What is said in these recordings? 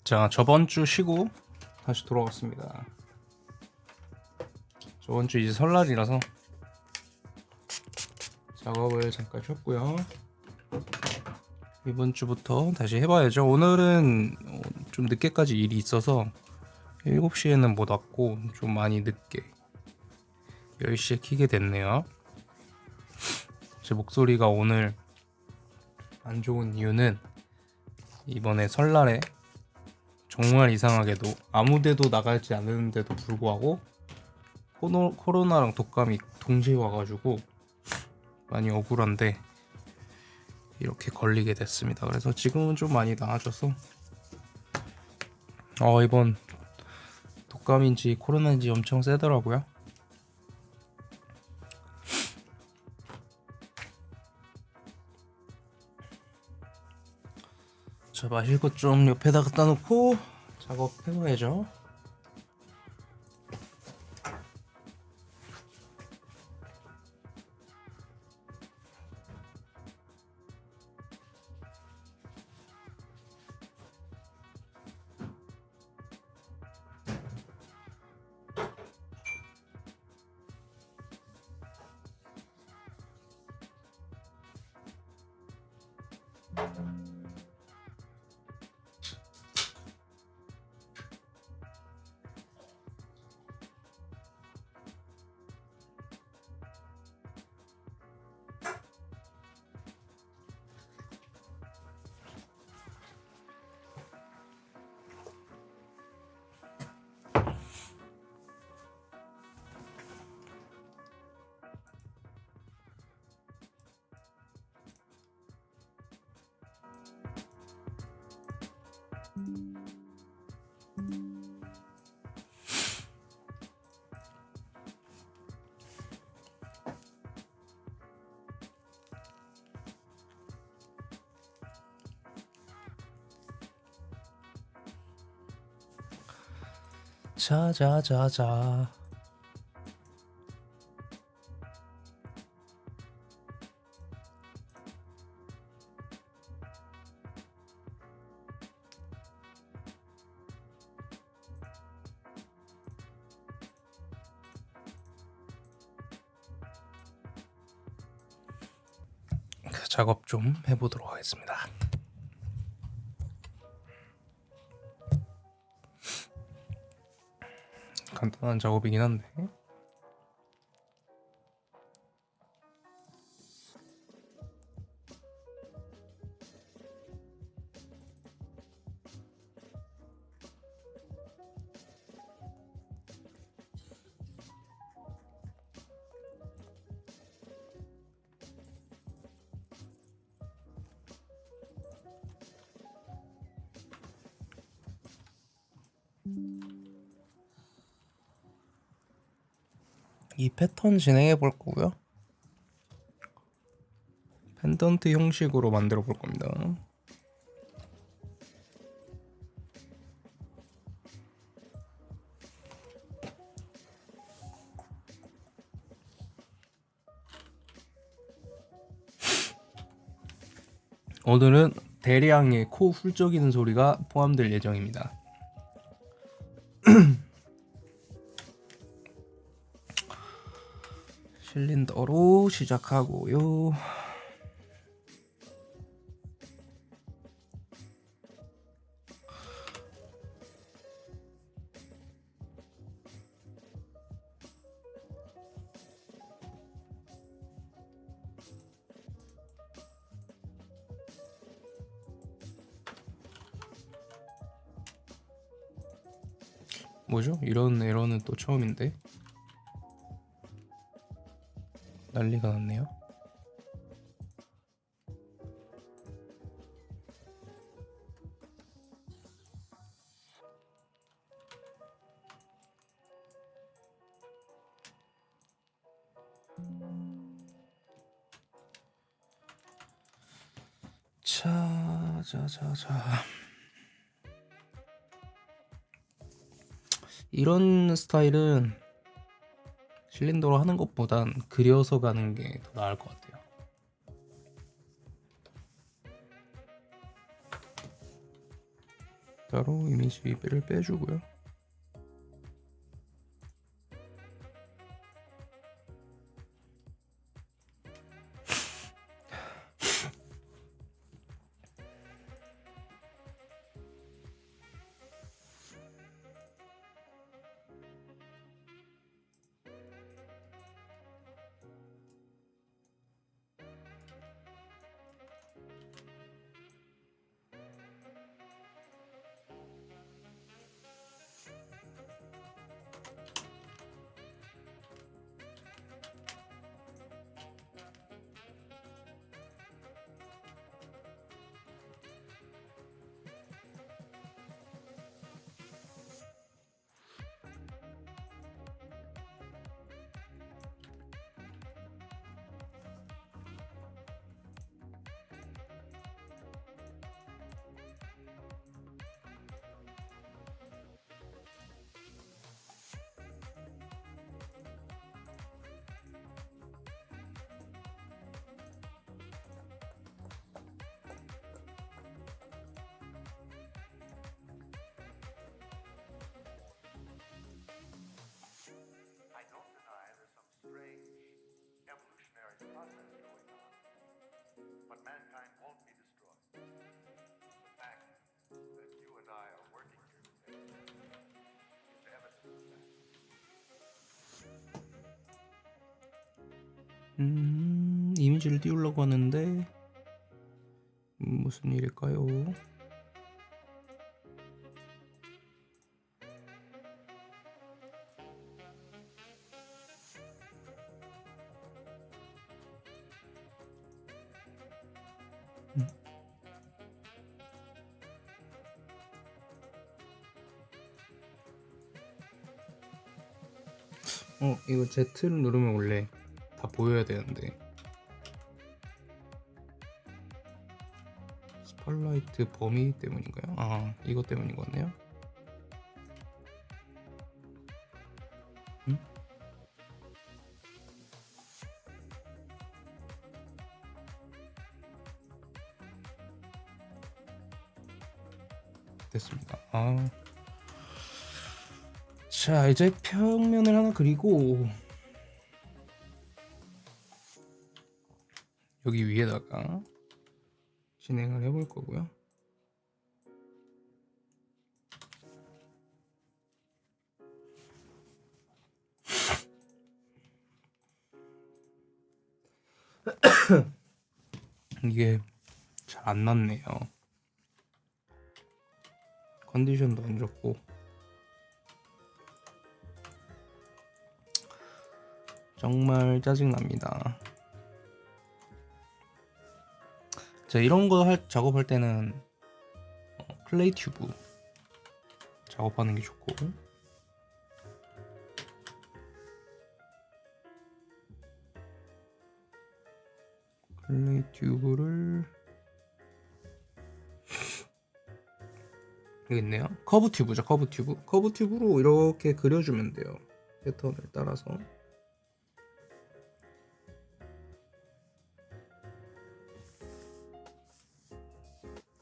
자, 저번 주 쉬고 다시 돌아왔습니다. 저번 주 이제 설날이라서 작업을 잠깐 쉬었고요. 이번 주부터 다시 해봐야죠. 오늘은 좀 늦게까지 일이 있어서 7시에는 못 왔고 좀 많이 늦게 10시에 키게 됐네요. 제 목소리가 오늘 안 좋은 이유는 이번에 설날에 정말 이상하게도 아무데도 나가지 않는데도 불구하고 코로나랑 독감이 동시에 와가지고 많이 억울한데 이렇게 걸리게 됐습니다. 그래서 지금은 좀 많이 나아져서 이번 독감인지 코로나인지 엄청 세더라고요. 자, 마실 것 좀 옆에다 갖다 놓고 작업해봐야죠. 자자자자. 작업 좀 해보도록 하겠습니다. 간단한 작업이긴 한데 이 패턴 진행해 볼 거고요. 펜던트 형식으로 만들어 볼 겁니다. 오늘은 대량의 코 훌쩍이는 소리가 포함될 예정입니다. 실린더로 시작하고요. 뭐죠? 이런 에러는 또 처음인데 난리가 났네요. 자자자자. 이런 스타일은 실린더로 하는 것보단 그려서 가는 게 더 나을 것 같아요. 따로 이미지를 빼주고요. I don't deny there's some strange evolutionary process going on, but mankind won't be destroyed. The fact that you and I are working here today is evidence of that. 이미지를 띄우려고 하는데 무슨 일일까요? 이거 Z를 누르면 원래 다 보여야 되는데 스팟라이트 범위 때문인가요? 아, 이것 때문인 것 같네요. 됐습니다. 자, 이제 평면을 하나 그리고 여기 위에다가 진행을 해볼 거고요. 이게 잘 안 났네요. 컨디션도 안 좋고 정말 짜증납니다. 자, 이런 거 작업할 때는 클레이 튜브 작업하는 게 좋고, 클레이 튜브를 여기 있네요. 커브 튜브죠. 커브 튜브로 이렇게 그려주면 돼요. 패턴을 따라서.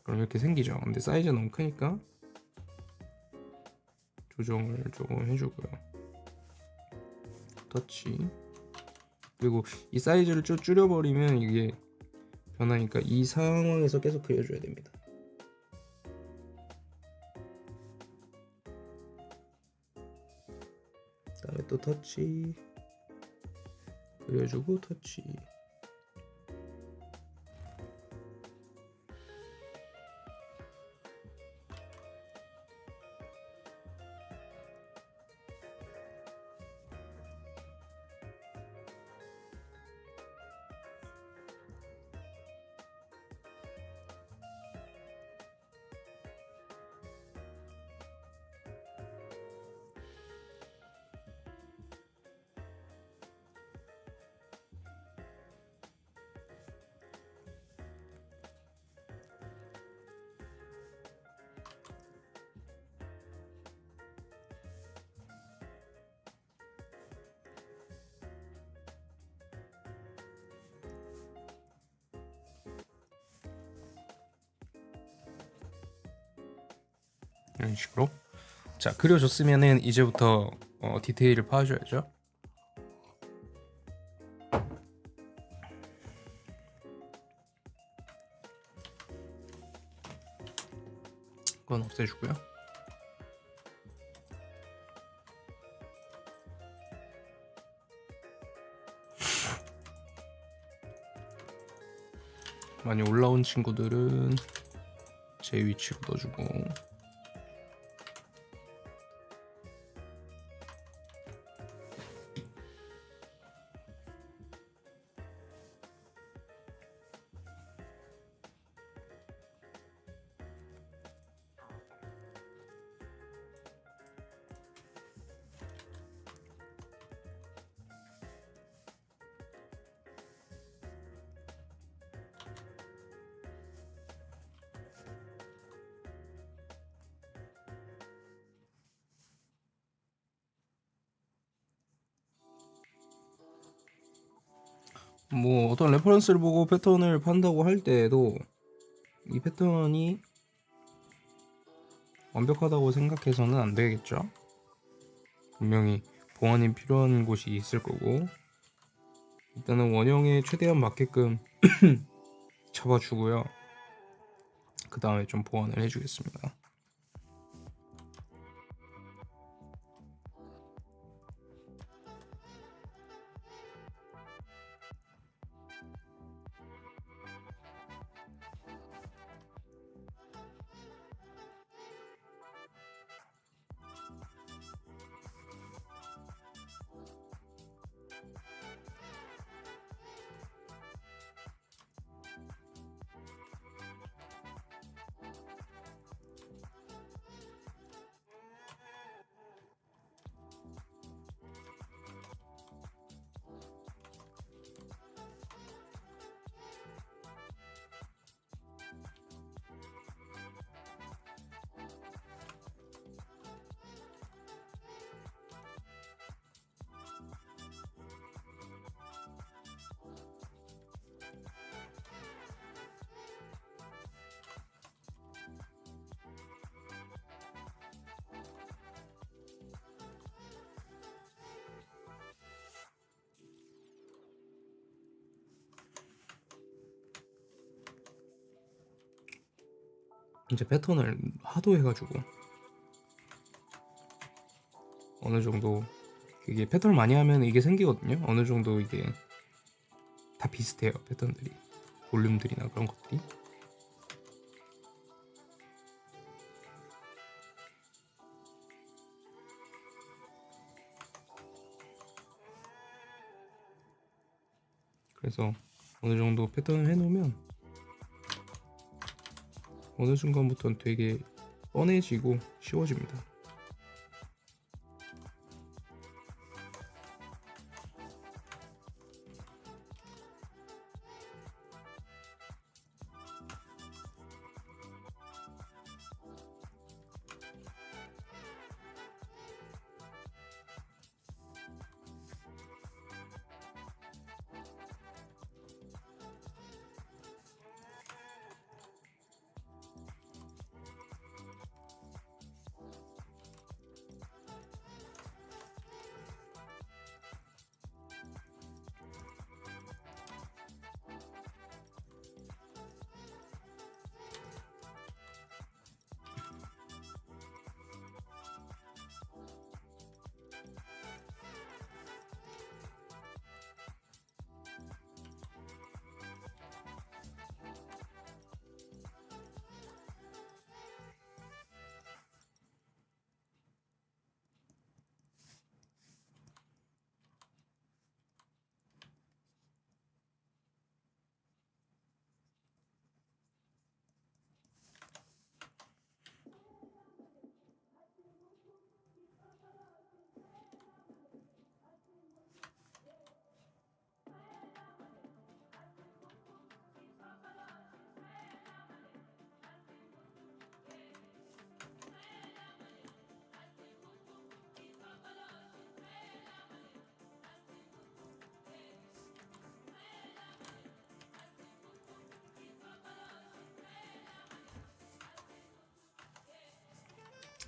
그럼 이렇게 생기죠. 근데 사이즈가 너무 크니까 조정을 조금 해주고요. 터치. 그리고 이 사이즈를 좀 줄여버리면 이게 변하니까 이 상황에서 계속 그려줘야 됩니다. 그다음에 또 터치 그려주고 터치. 이런 식으로. 자, 그려줬으면은 이제부터 디테일을 파줘야죠. 그건 없애주고요. 많이 올라온 친구들은 제 위치로 넣어주고, 뭐 어떤 레퍼런스를 보고 패턴을 판다고 할 때에도 이 패턴이 완벽하다고 생각해서는 안 되겠죠. 분명히 보완이 필요한 곳이 있을 거고, 일단은 원형에 최대한 맞게끔 잡아주고요. 그 다음에 좀 보완을 해주겠습니다. 이제 패턴을 하도 해가지고 어느 정도, 이게 패턴을 많이 하면 이게 생기거든요. 어느 정도 이게 다 비슷해요. 패턴들이, 볼륨들이나 그런 것들이. 그래서 어느 정도 패턴을 해놓으면 어느 순간부터는 되게 뻔해지고 쉬워집니다.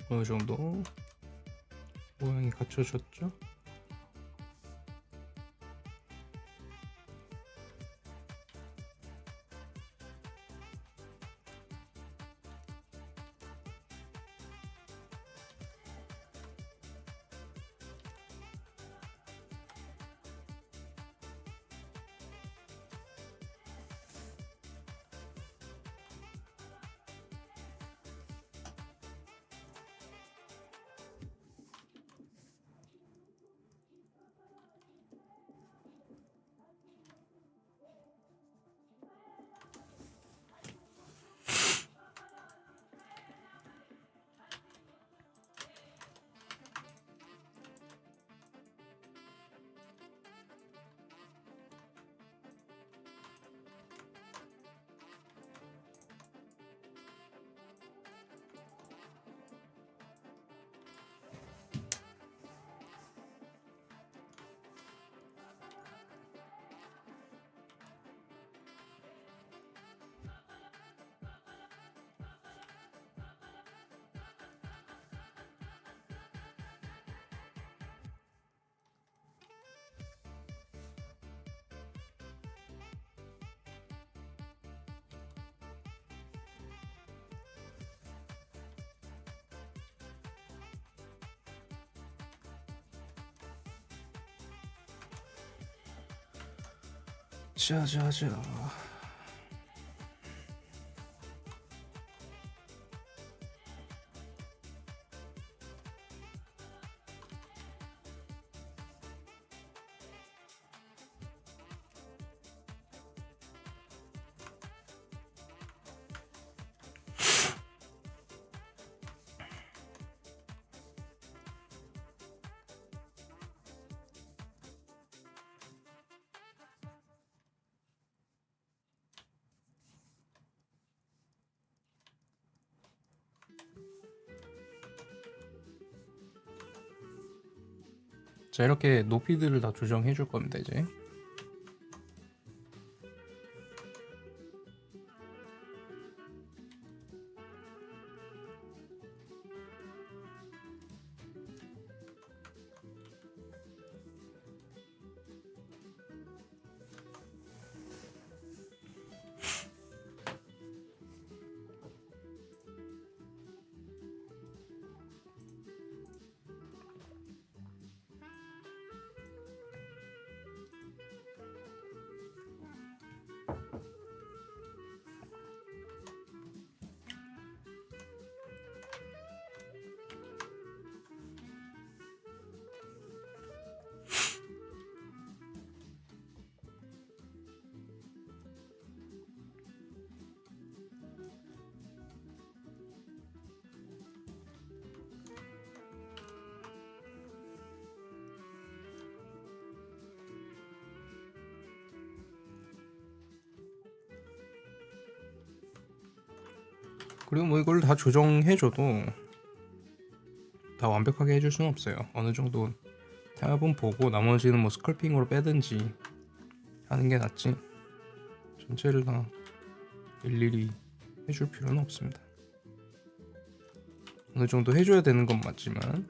어느 정도 모양이 갖춰졌죠? 자자자. 자, 이렇게 높이들을 다 조정해 줄 겁니다, 이제. 그리고 뭐 이걸 다 조정해줘도 다 완벽하게 해줄 수는 없어요. 어느 정도 타협은 보고 나머지는 뭐 스컬핑으로 빼든지 하는 게 낫지, 전체를 다 일일이 해줄 필요는 없습니다. 어느 정도 해줘야 되는 건 맞지만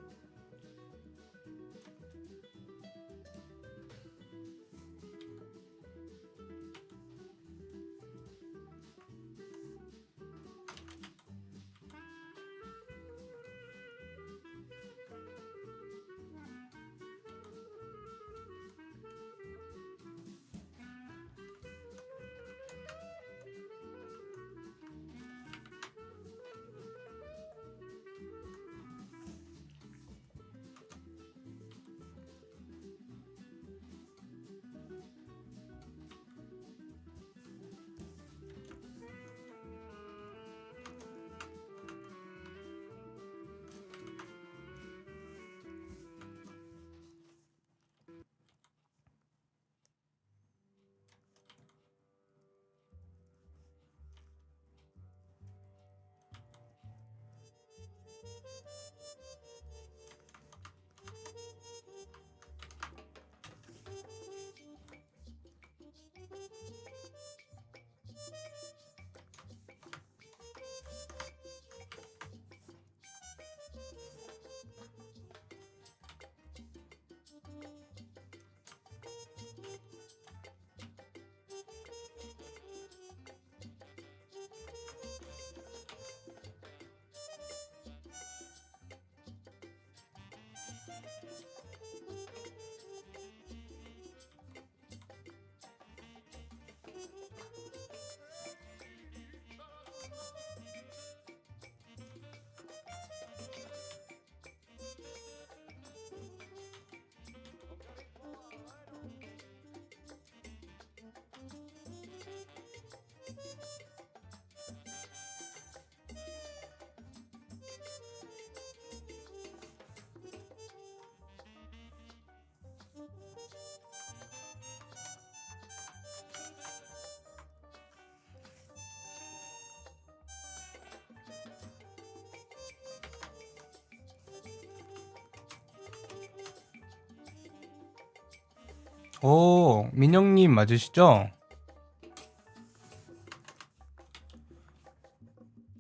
민영님 맞으시죠?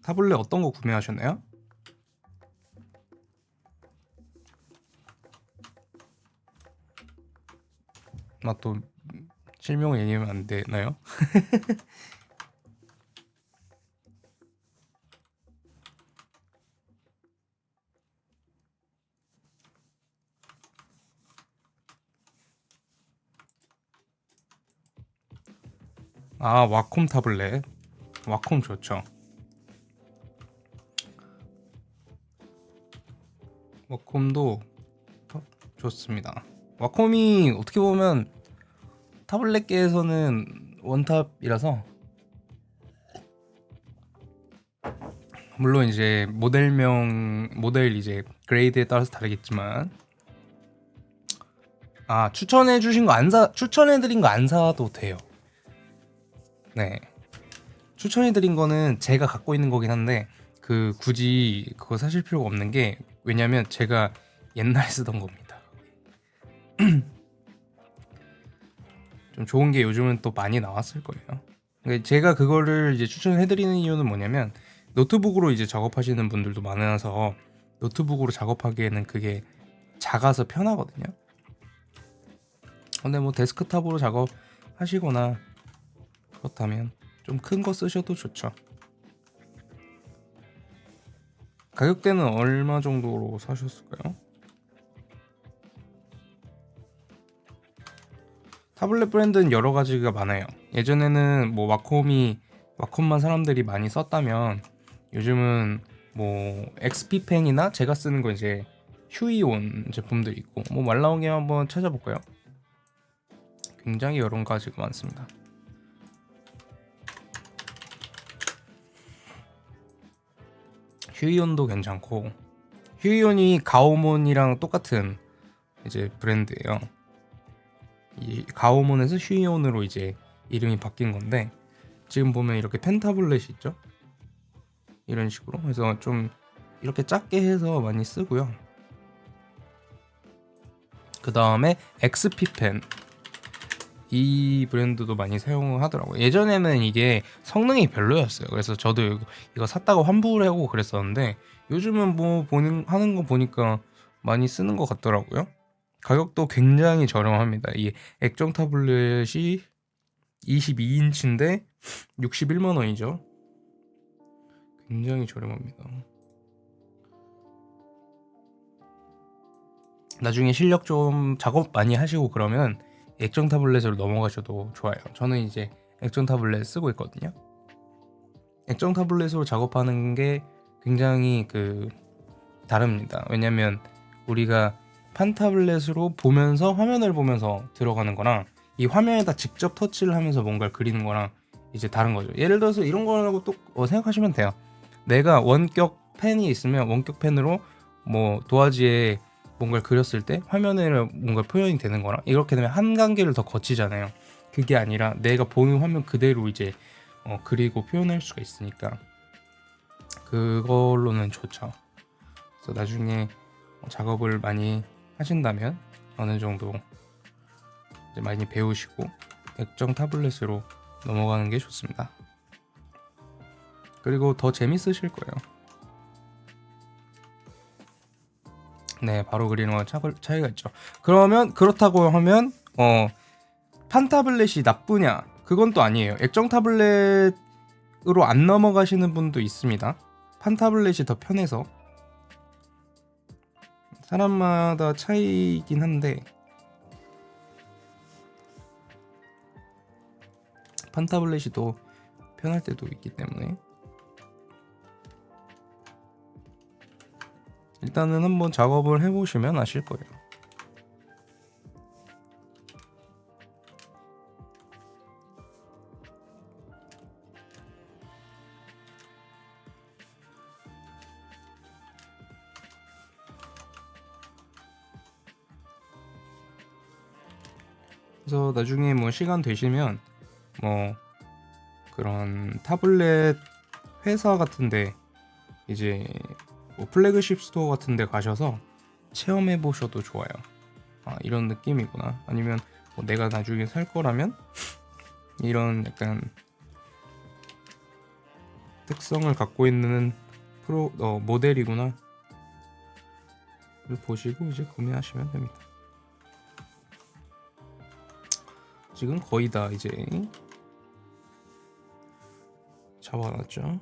타블렛 어떤 거 구매하셨나요? 또 실명 얘기하면 안 되나요? 와콤 타블렛. 와콤 좋죠. 와콤도 좋습니다. 와콤이 어떻게 보면 타블렛계에서는 원탑이라서, 물론 이제 모델 이제 그레이드에 따라서 다르겠지만, 추천해드린 거 안 사도 돼요. 네, 추천해드린 거는 제가 갖고 있는 거긴 한데 굳이 그거 사실 필요가 없는 게, 왜냐면 제가 옛날에 쓰던 겁니다. 좀 좋은 게 요즘은 또 많이 나왔을 거예요. 그러니까 제가 그거를 이제 추천해드리는 이유는 뭐냐면, 노트북으로 이제 작업하시는 분들도 많아서 노트북으로 작업하기에는 그게 작아서 편하거든요. 근데 뭐 데스크탑으로 작업하시거나 그렇다면 좀 큰 거 쓰셔도 좋죠. 가격대는 얼마 정도로 사셨을까요? 타블렛 브랜드는 여러 가지가 많아요. 예전에는 뭐 와콤만 사람들이 많이 썼다면, 요즘은 뭐 XP펜이나 제가 쓰는 거 이제 휴이온 제품들이 있고, 뭐 말 나온 김에 한번 찾아볼까요? 굉장히 여러 가지가 많습니다. 휴이온도 괜찮고, 휴이온이 가오몬이랑 똑같은 이제 브랜드예요. 이 가오몬에서 휴이온으로 이제 이름이 바뀐 건데, 지금 보면 이렇게 펜타블렛이 있죠? 이런 식으로 해서 좀 이렇게 작게 해서 많이 쓰고요. 그 다음에 XP펜, 이 브랜드도 많이 사용을 하더라고요. 예전에는 이게 성능이 별로였어요. 그래서 저도 이거 샀다가 환불을 하고 그랬었는데, 요즘은 뭐 하는 거 보니까 많이 쓰는 것 같더라고요. 가격도 굉장히 저렴합니다. 이 액정 타블렛이 22인치인데 61만 원이죠. 굉장히 저렴합니다. 나중에 실력 좀 작업 많이 하시고 그러면 액정 타블렛으로 넘어가셔도 좋아요. 저는 이제 액정 타블렛 쓰고 있거든요. 액정 타블렛으로 작업하는 게 굉장히 다릅니다. 왜냐면 우리가 판 타블렛으로 보면서, 화면을 보면서 들어가는 거랑, 이 화면에다 직접 터치를 하면서 뭔가를 그리는 거랑 이제 다른 거죠. 예를 들어서 이런 거라고 또 생각하시면 돼요. 내가 원격 펜이 있으면 원격 펜으로 뭐 도화지에 뭔가를 그렸을 때 화면에 뭔가 표현이 되는 거랑, 이렇게 되면 한 단계를 더 거치잖아요. 그게 아니라 내가 보는 화면 그대로 이제 그리고 표현할 수가 있으니까 그걸로는 좋죠. 그래서 나중에 작업을 많이 하신다면 어느 정도 이제 많이 배우시고 액정 타블렛으로 넘어가는 게 좋습니다. 그리고 더 재밌으실 거예요. 네, 바로 그리는 건 차이가 있죠. 그러면 그렇다고 하면 판 타블렛이 나쁘냐? 그건 또 아니에요. 액정 타블렛으로 안 넘어가시는 분도 있습니다. 판 타블렛이 더 편해서. 사람마다 차이긴 한데, 판 타블렛이 더 편할 때도 있기 때문에 일단은 한번 작업을 해보시면 아실 거예요. 그래서 나중에 뭐 시간 되시면 뭐 그런 타블렛 회사 같은데, 이제 뭐 플래그십 스토어 같은데 가셔서 체험해 보셔도 좋아요. 이런 느낌이구나. 아니면 뭐 내가 나중에 살 거라면 이런 약간 특성을 갖고 있는 모델이구나 를 보시고 이제 구매하시면 됩니다. 지금 거의 다 이제 잡아놨죠.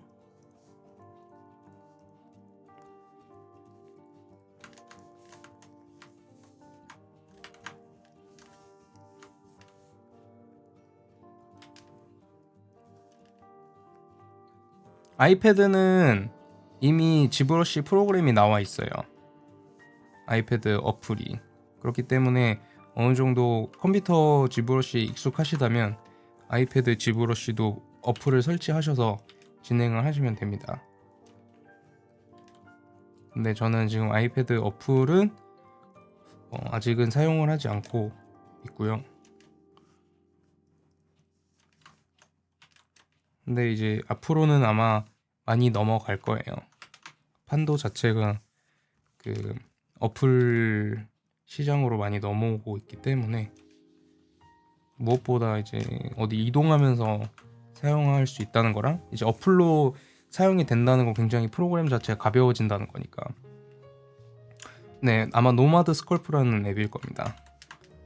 아이패드는 이미 지브러시 프로그램이 나와 있어요. 아이패드 어플이. 그렇기 때문에 어느 정도 컴퓨터 지브러시에 익숙하시다면 아이패드 지브러시도 어플을 설치하셔서 진행을 하시면 됩니다. 근데 저는 지금 아이패드 어플은 아직은 사용을 하지 않고 있고요. 근데 이제 앞으로는 아마 많이 넘어갈 거예요. 판도 자체가 그 어플 시장으로 많이 넘어오고 있기 때문에 무엇보다 이제 어디 이동하면서 사용할 수 있다는 거랑 이제 어플로 사용이 된다는 건 굉장히 프로그램 자체가 가벼워진다는 거니까. 네, 아마 노마드 스컬프라는 앱일 겁니다.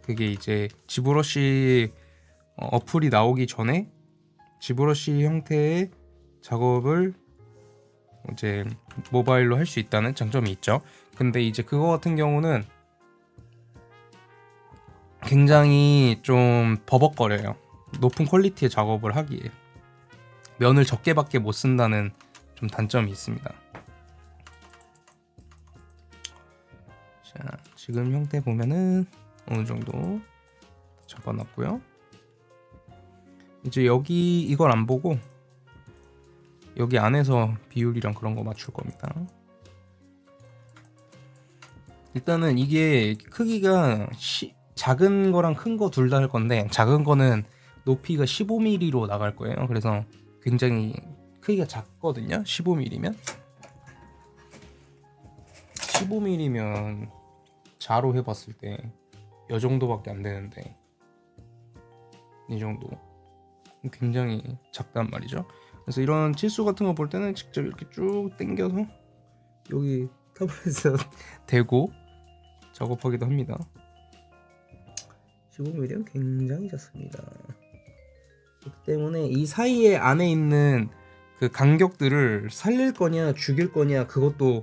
그게 이제 지브러시 어플이 나오기 전에 지브러시 형태의 작업을 이제 모바일로 할 수 있다는 장점이 있죠. 근데 이제 그거 같은 경우는 굉장히 좀 버벅거려요. 높은 퀄리티의 작업을 하기에 면을 적게밖에 못 쓴다는 좀 단점이 있습니다. 자, 지금 형태 보면은 어느 정도 잡아놨고요. 이제 여기 이걸 안 보고 여기 안에서 비율이랑 그런 거 맞출 겁니다. 일단은 이게 크기가 작은 거랑 큰 거 둘 다 할 건데 작은 거는 높이가 15mm로 나갈 거예요. 그래서 굉장히 크기가 작거든요. 15mm면 15mm면 자로 해봤을 때 이 정도밖에 안 되는데 이 정도 굉장히 작단 말이죠. 그래서 이런 치수 같은 거 볼 때는 직접 이렇게 쭉 당겨서 여기 타블렛에 대고 작업하기도 합니다. 15mm는 굉장히 작습니다. 그렇기 때문에 이 사이에 안에 있는 그 간격들을 살릴 거냐 죽일 거냐 그것도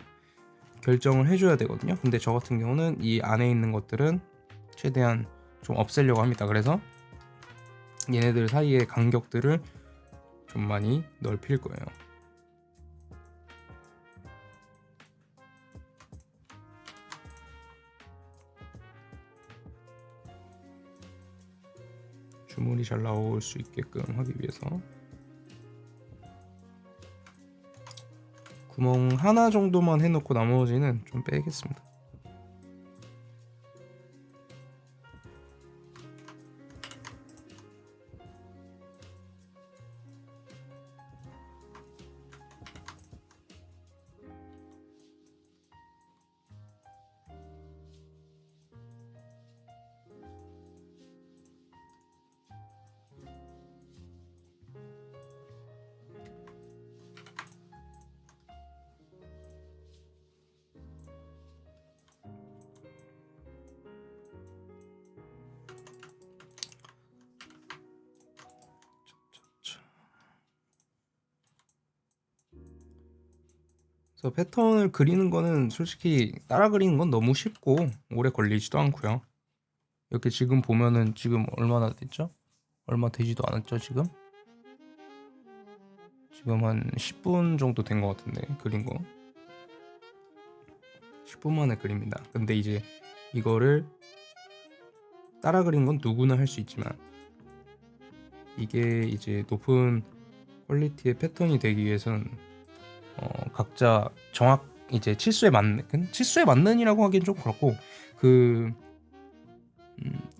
결정을 해줘야 되거든요. 근데 저 같은 경우는 이 안에 있는 것들은 최대한 좀 없애려고 합니다. 그래서 얘네들 사이의 간격들을 좀 많이 넓힐 거예요. 주물이 잘 나올 수 있게끔 하기 위해서 구멍 하나 정도만 해놓고 나머지는 좀 빼겠습니다. 그래서 패턴을 그리는 거는 솔직히 따라 그리는 건 너무 쉽고 오래 걸리지도 않고요. 이렇게 지금 보면은 지금 얼마나 됐죠? 얼마 되지도 않았죠 지금? 지금 한 10분 정도 된 것 같은데 그린 거 10분 만에 그립니다. 근데 이제 이거를 따라 그린 건 누구나 할 수 있지만 이게 이제 높은 퀄리티의 패턴이 되기 위해서는 각자 이제 치수에 맞는이라고 하기엔 좀 그렇고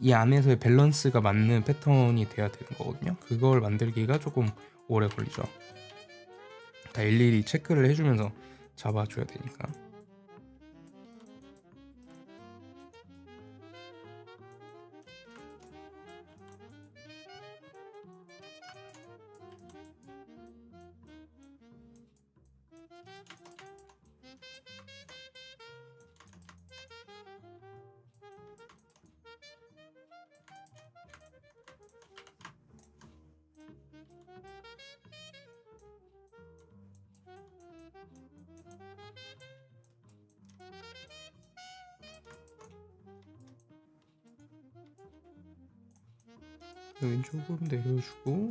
이 안에서의 밸런스가 맞는 패턴이 돼야 되는 거거든요. 그걸 만들기가 조금 오래 걸리죠. 다 일일이 체크를 해주면서 잡아줘야 되니까. 여긴 조금 내려주고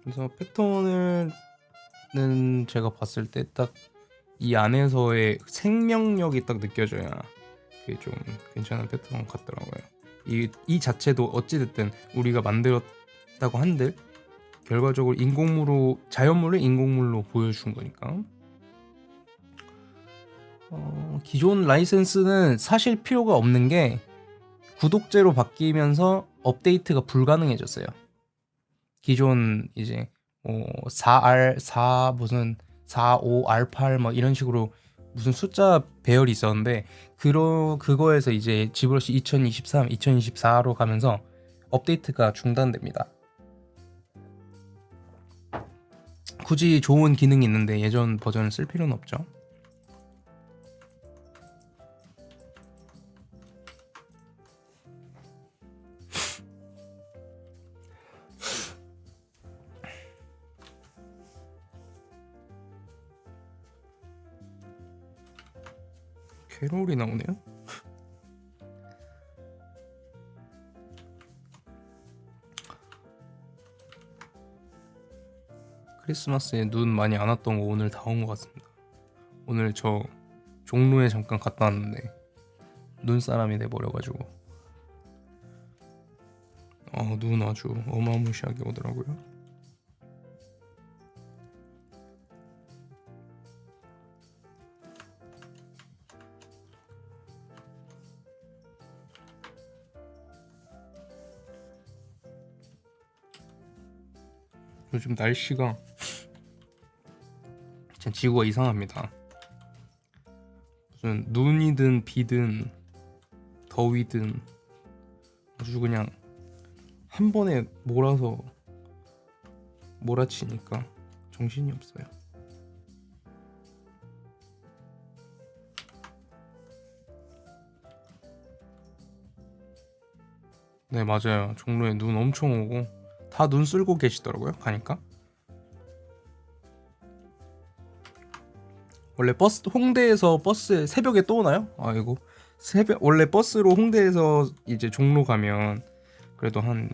그래서 패턴은 제가 봤을 때 딱 이 안에서의 생명력이 딱 느껴져야 그게 좀 괜찮은 패턴 같더라고요. 이 자체도 어찌됐든 우리가 만들었다고 한들 결과적으로 자연물을 인공물로 보여준 거니까. 기존 라이센스는 사실 필요가 없는 게 구독제로 바뀌면서 업데이트가 불가능해졌어요. 기존 이제 4R 4 무슨 45 R8 뭐 이런 식으로 무슨 숫자 배열이 있었는데 그거에서 이제 지브러시 2023, 2024로 가면서 업데이트가 중단됩니다. 굳이 좋은 기능이 있는데 예전 버전을 쓸 필요는 없죠. 캐롤이 나오네요. 크리스마스에 눈 많이 안 왔던 거 오늘 다 온 것 같습니다. 오늘 저 종로에 잠깐 갔다 왔는데 눈사람이 돼버려가지고 눈 아주 어마무시하게 오더라고요. 요즘 날씨가 진짜 지구가 이상합니다. 무슨 눈이든 비든 더위든 아주 그냥 한 번에 몰아치니까 정신이 없어요. 네, 맞아요. 종로에 눈 엄청 오고 다 눈 쓸고 계시더라고요. 가니까. 원래 홍대에서 버스 새벽에 또 오나요? 아이고. 원래 버스로 홍대에서 이제 종로 가면 그래도 한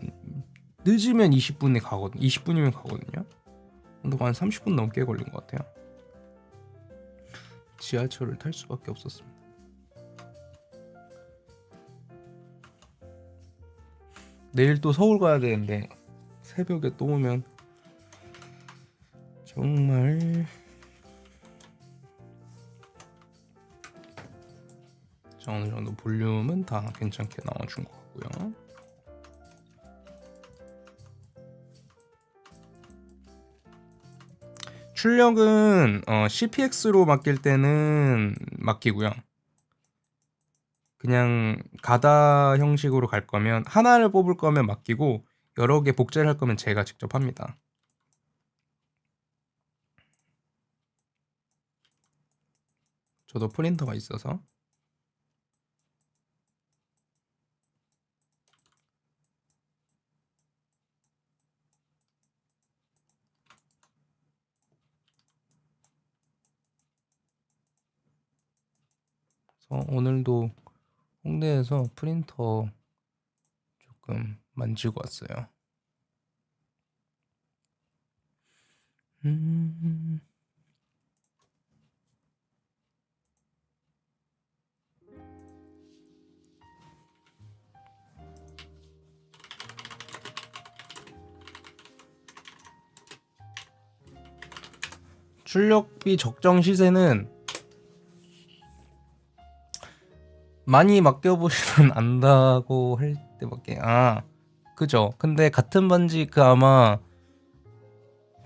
늦으면 20분에 가거든. 20분이면 가거든요. 근데 한 30분 넘게 걸린 것 같아요. 지하철을 탈 수밖에 없었습니다. 내일 또 서울 가야 되는데 새벽에 또 오면 정말. 자, 어느 정도 볼륨은 다 괜찮게 나와준 것 같고요. 출력은 CPX로 맡길 때는 맡기고요. 그냥 가다 형식으로 갈 거면 하나를 뽑을 거면 맡기고 여러 개 복제를 할 거면 제가 직접 합니다. 저도 프린터가 있어서. 오늘도 홍대에서 프린터 조금 만지고 왔어요. 출력비 적정 시세는 많이 맡겨보시면 안다고 할 때밖에. 그죠. 근데 같은 반지 아마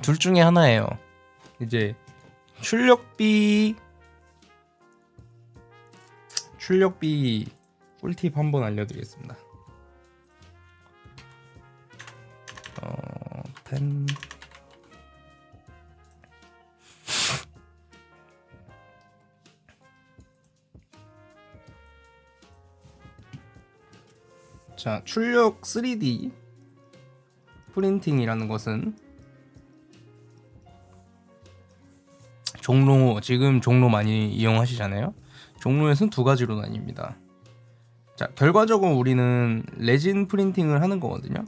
둘 중에 하나예요. 이제 출력비 꿀팁 한번 알려드리겠습니다. 펜 자, 출력 3D 프린팅이라는 것은 종로, 지금 종로 많이 이용하시잖아요. 종로에서는 두 가지로 나뉩니다. 자, 결과적으로 우리는 레진 프린팅을 하는 거거든요.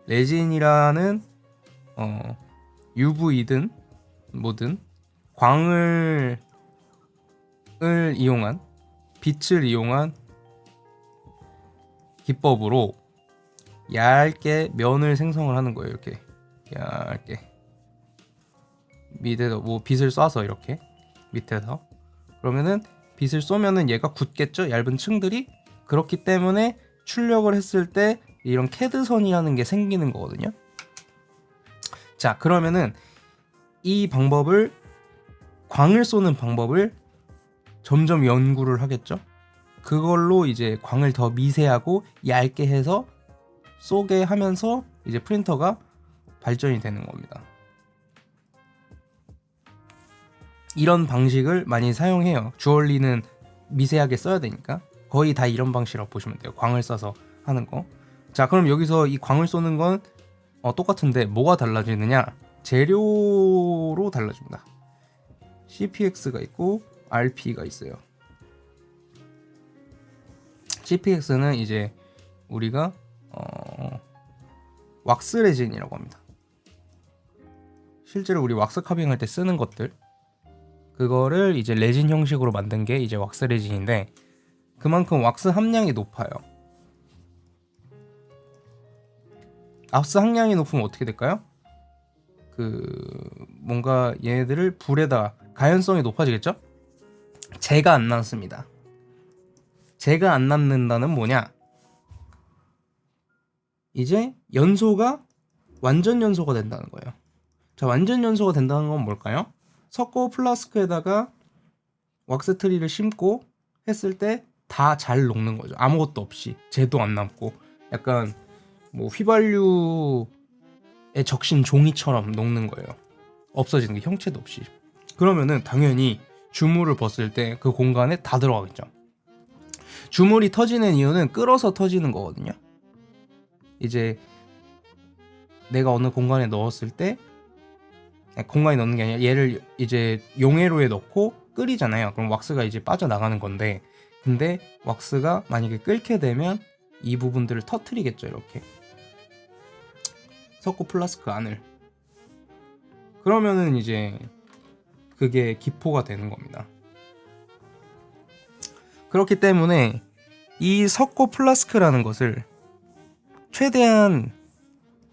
레진이라는 UV든 뭐든 광을 이용한, 빛을 이용한 기법으로 얇게 면을 생성을 하는 거예요. 이렇게 얇게 밑에서 뭐 빛을 쏴서 이렇게 밑에서, 그러면은 빛을 쏘면은 얘가 굳겠죠, 얇은 층들이. 그렇기 때문에 출력을 했을 때 이런 캐드선이라는 게 생기는 거거든요. 자, 그러면은 이 방법을, 광을 쏘는 방법을 점점 연구를 하겠죠. 그걸로 이제 광을 더 미세하고 얇게 해서 쏘게 하면서 이제 프린터가 발전이 되는 겁니다. 이런 방식을 많이 사용해요. 주얼리는 미세하게 써야 되니까 거의 다 이런 방식이라고 보시면 돼요. 광을 쏴서 하는 거. 자, 그럼 여기서 이 광을 쏘는 건 똑같은데 뭐가 달라지느냐? 재료로 달라집니다. CPX가 있고 RP가 있어요. CPX는 이제 우리가 왁스 레진이라고 합니다. 실제로 우리 왁스 카빙 할 때 쓰는 것들, 그거를 이제 레진 형식으로 만든 게 이제 왁스 레진인데, 그만큼 왁스 함량이 높아요. 왁스 함량이 높으면 어떻게 될까요? 뭔가 얘네들을 불에다 가연성이 높아지겠죠? 재가 안 남습니다. 재가 안 남는다는 뭐냐? 이제 연소가 완전 연소가 된다는 거예요. 자, 완전 연소가 된다는 건 뭘까요? 석고 플라스크에다가 왁스 트리를 심고 했을 때 다 잘 녹는 거죠. 아무것도 없이, 재도 안 남고, 약간 뭐 휘발유에 적신 종이처럼 녹는 거예요. 없어지는 게 형체도 없이. 그러면은 당연히 주물을 벗을 때 그 공간에 다 들어가겠죠. 주물이 터지는 이유는 끓어서 터지는 거거든요. 이제 내가 어느 공간에 넣었을 때, 공간에 넣는 게 아니라 얘를 이제 용해로에 넣고 끓이잖아요. 그럼 왁스가 이제 빠져나가는 건데, 근데 왁스가 만약에 끓게 되면 이 부분들을 터트리겠죠. 이렇게 석고 플라스크 안을. 그러면은 이제 그게 기포가 되는 겁니다. 그렇기 때문에 이 석고 플라스크라는 것을 최대한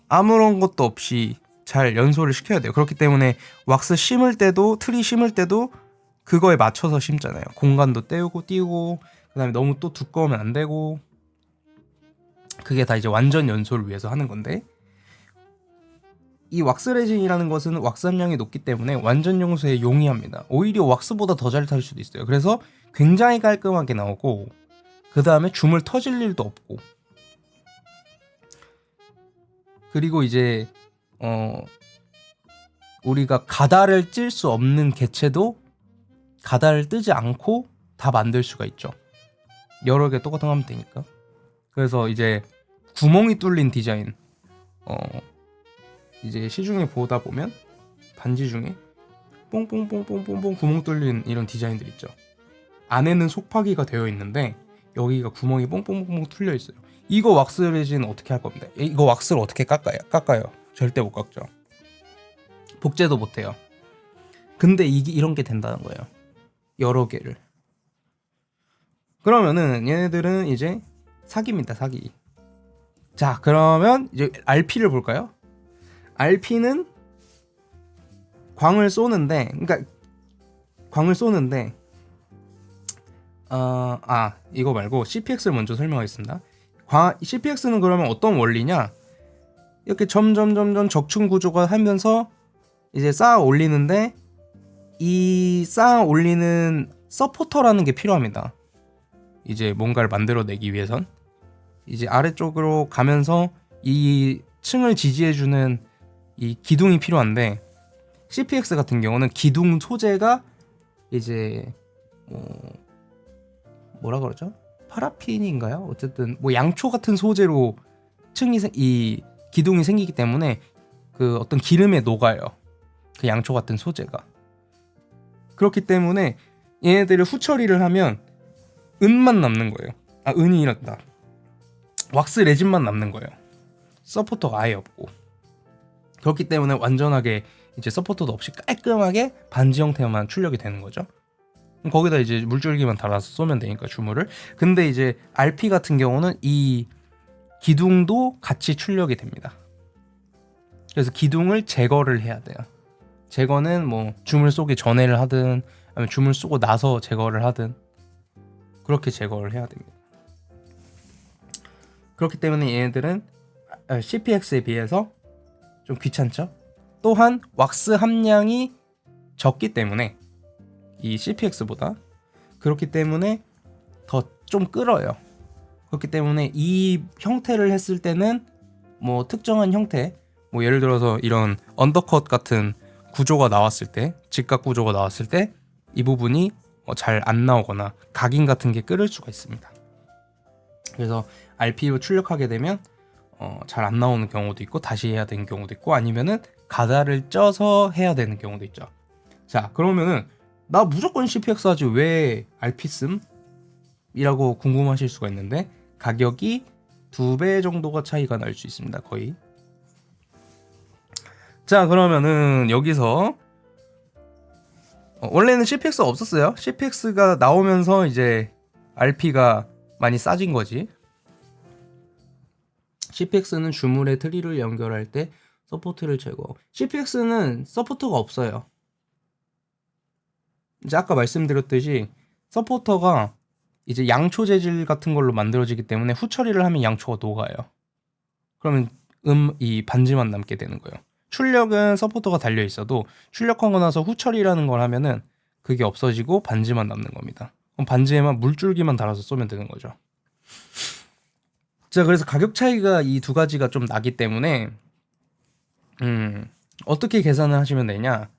아무런 것도 없이 잘 연소를 시켜야 돼요. 그렇기 때문에 왁스 심을 때도, 트리 심을 때도 그거에 맞춰서 심잖아요. 공간도 때우고 띄우고, 그 다음에 너무 또 두꺼우면 안 되고, 그게 다 이제 완전 연소를 위해서 하는 건데, 이 왁스 레진이라는 것은 왁스 함량이 높기 때문에 완전 연소에 용이합니다. 오히려 왁스보다 더 잘 탈 수도 있어요. 그래서 굉장히 깔끔하게 나오고, 그 다음에 주물 터질 일도 없고, 그리고 이제 우리가 가다를 찔 수 없는 개체도 가다를 뜨지 않고 다 만들 수가 있죠. 여러 개 똑같은 거 하면 되니까. 그래서 이제 구멍이 뚫린 디자인, 이제 시중에 보다 보면 반지 중에 뽕뽕뽕뽕뽕뽕 구멍 뚫린 이런 디자인들 있죠. 안에는 속파기가 되어 있는데 여기가 구멍이 뽕뽕뽕뽕 뚫려 있어요. 이거 왁스 레진 어떻게 할 겁니다. 이거 왁스를 어떻게 깎아요? 절대 못 깎죠. 복제도 못 해요. 근데 이런 게 된다는 거예요. 여러 개를. 그러면은 얘네들은 이제 사기입니다. 사기. 자, 그러면 이제 RP를 볼까요? RP는 광을 쏘는데, 이거 말고 CPX를 먼저 설명하겠습니다. CPX는 그러면 어떤 원리냐? 이렇게 점점 적층 구조가 하면서 이제 쌓아 올리는데, 이 쌓아 올리는 서포터라는 게 필요합니다. 이제 뭔가를 만들어내기 위해선 이제 아래쪽으로 가면서 이 층을 지지해주는 이 기둥이 필요한데, CPX 같은 경우는 기둥 소재가 이제 뭐라 그러죠? 파라핀인가요? 어쨌든 뭐 양초 같은 소재로 이 기둥이 생기기 때문에 그 어떤 기름에 녹아요. 그 양초 같은 소재가. 그렇기 때문에 얘네들을 후처리를 하면 은만 남는 거예요. 은이 이렇다. 왁스 레진만 남는 거예요. 서포터가 아예 없고. 그렇기 때문에 완전하게 이제 서포터도 없이 깔끔하게 반지 형태만 출력이 되는 거죠. 거기다 이제 물줄기만 달아서 쏘면 되니까 주물을. 근데 이제 RP 같은 경우는 이 기둥도 같이 출력이 됩니다. 그래서 기둥을 제거를 해야 돼요. 제거는 뭐 줌을 쏘기 전에를 하든 아니면 줌을 쏘고 나서 제거를 하든 그렇게 제거를 해야 됩니다. 그렇기 때문에 얘네들은 CPX에 비해서 좀 귀찮죠. 또한 왁스 함량이 적기 때문에 이 CPX보다 그렇기 때문에 더 좀 끌어요. 그렇기 때문에 이 형태를 했을 때는 뭐 특정한 형태, 뭐 예를 들어서 이런 언더컷 같은 구조가 나왔을 때, 직각 구조가 나왔을 때 이 부분이 잘 안 나오거나 각인 같은 게 끓을 수가 있습니다. 그래서 RP로 출력하게 되면 잘 안 나오는 경우도 있고 다시 해야 되는 경우도 있고 아니면은 가다를 쪄서 해야 되는 경우도 있죠. 자, 그러면은 나 무조건 CPX 하지 왜 RP 씀? 이라고 궁금하실 수가 있는데 가격이 2배 정도가 차이가 날 수 있습니다. 거의. 자, 그러면은 여기서 원래는 CPX가 없었어요. CPX가 나오면서 이제 RP가 많이 싸진 거지. CPX는 주물의 트리를 연결할 때 서포트를 제거. CPX는 서포터가 없어요. 이제 아까 말씀드렸듯이 서포터가 이제 양초 재질 같은 걸로 만들어지기 때문에 후처리를 하면 양초가 녹아요. 그러면 이 반지만 남게 되는 거예요. 출력은 서포터가 달려 있어도 출력하고 나서 후처리라는 걸 하면은 그게 없어지고 반지만 남는 겁니다. 그럼 반지에만 물줄기만 달아서 쏘면 되는 거죠. 자, 그래서 가격 차이가 이 두 가지가 좀 나기 때문에 어떻게 계산을 하시면 되냐?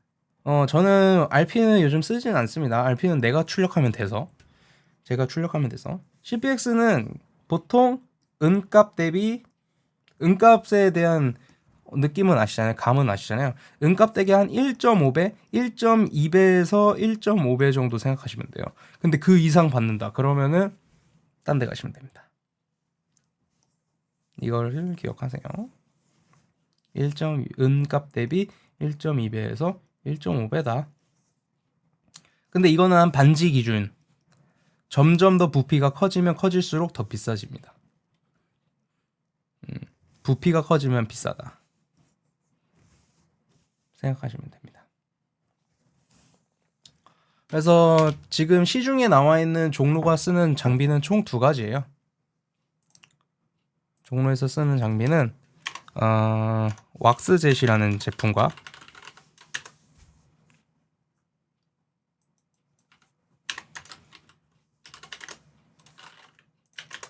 저는 RP는 요즘 쓰진 않습니다. RP는 내가 출력하면 돼서 제가 출력하면 돼서 CPX는 보통 은값 대비 은값에 대한 느낌은 아시잖아요. 감은 아시잖아요. 은값 대비 한 1.5배, 1.2배에서 1.5배 정도 생각하시면 돼요. 근데 그 이상 받는다. 그러면은 딴 데 가시면 됩니다. 이거를 기억하세요. 은값 대비 1.2배에서 1.5배다. 근데 이거는 한 반지 기준. 점점 더 부피가 커지면 커질수록 더 비싸집니다. 부피가 커지면 비싸다. 생각하시면 됩니다. 그래서 지금 시중에 나와 있는 종로가 쓰는 장비는 총 2가지예요. 종로에서 쓰는 장비는 왁스젯이라는 제품과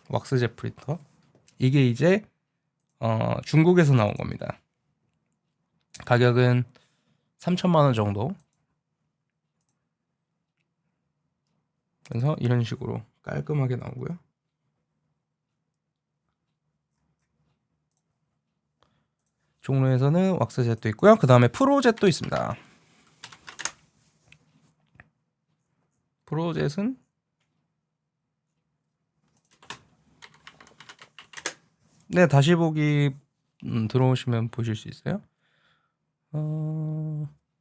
왁스젯 프린터. 이게 이제 중국에서 나온 겁니다. 가격은 3,000만 원 정도. 그래서 이런 식으로 깔끔하게 나오고요. 종로에서는 왁스젯도 있고요. 그 다음에 프로젯도 있습니다. 프로젯은 네, 다시 보기 들어오시면 보실 수 있어요.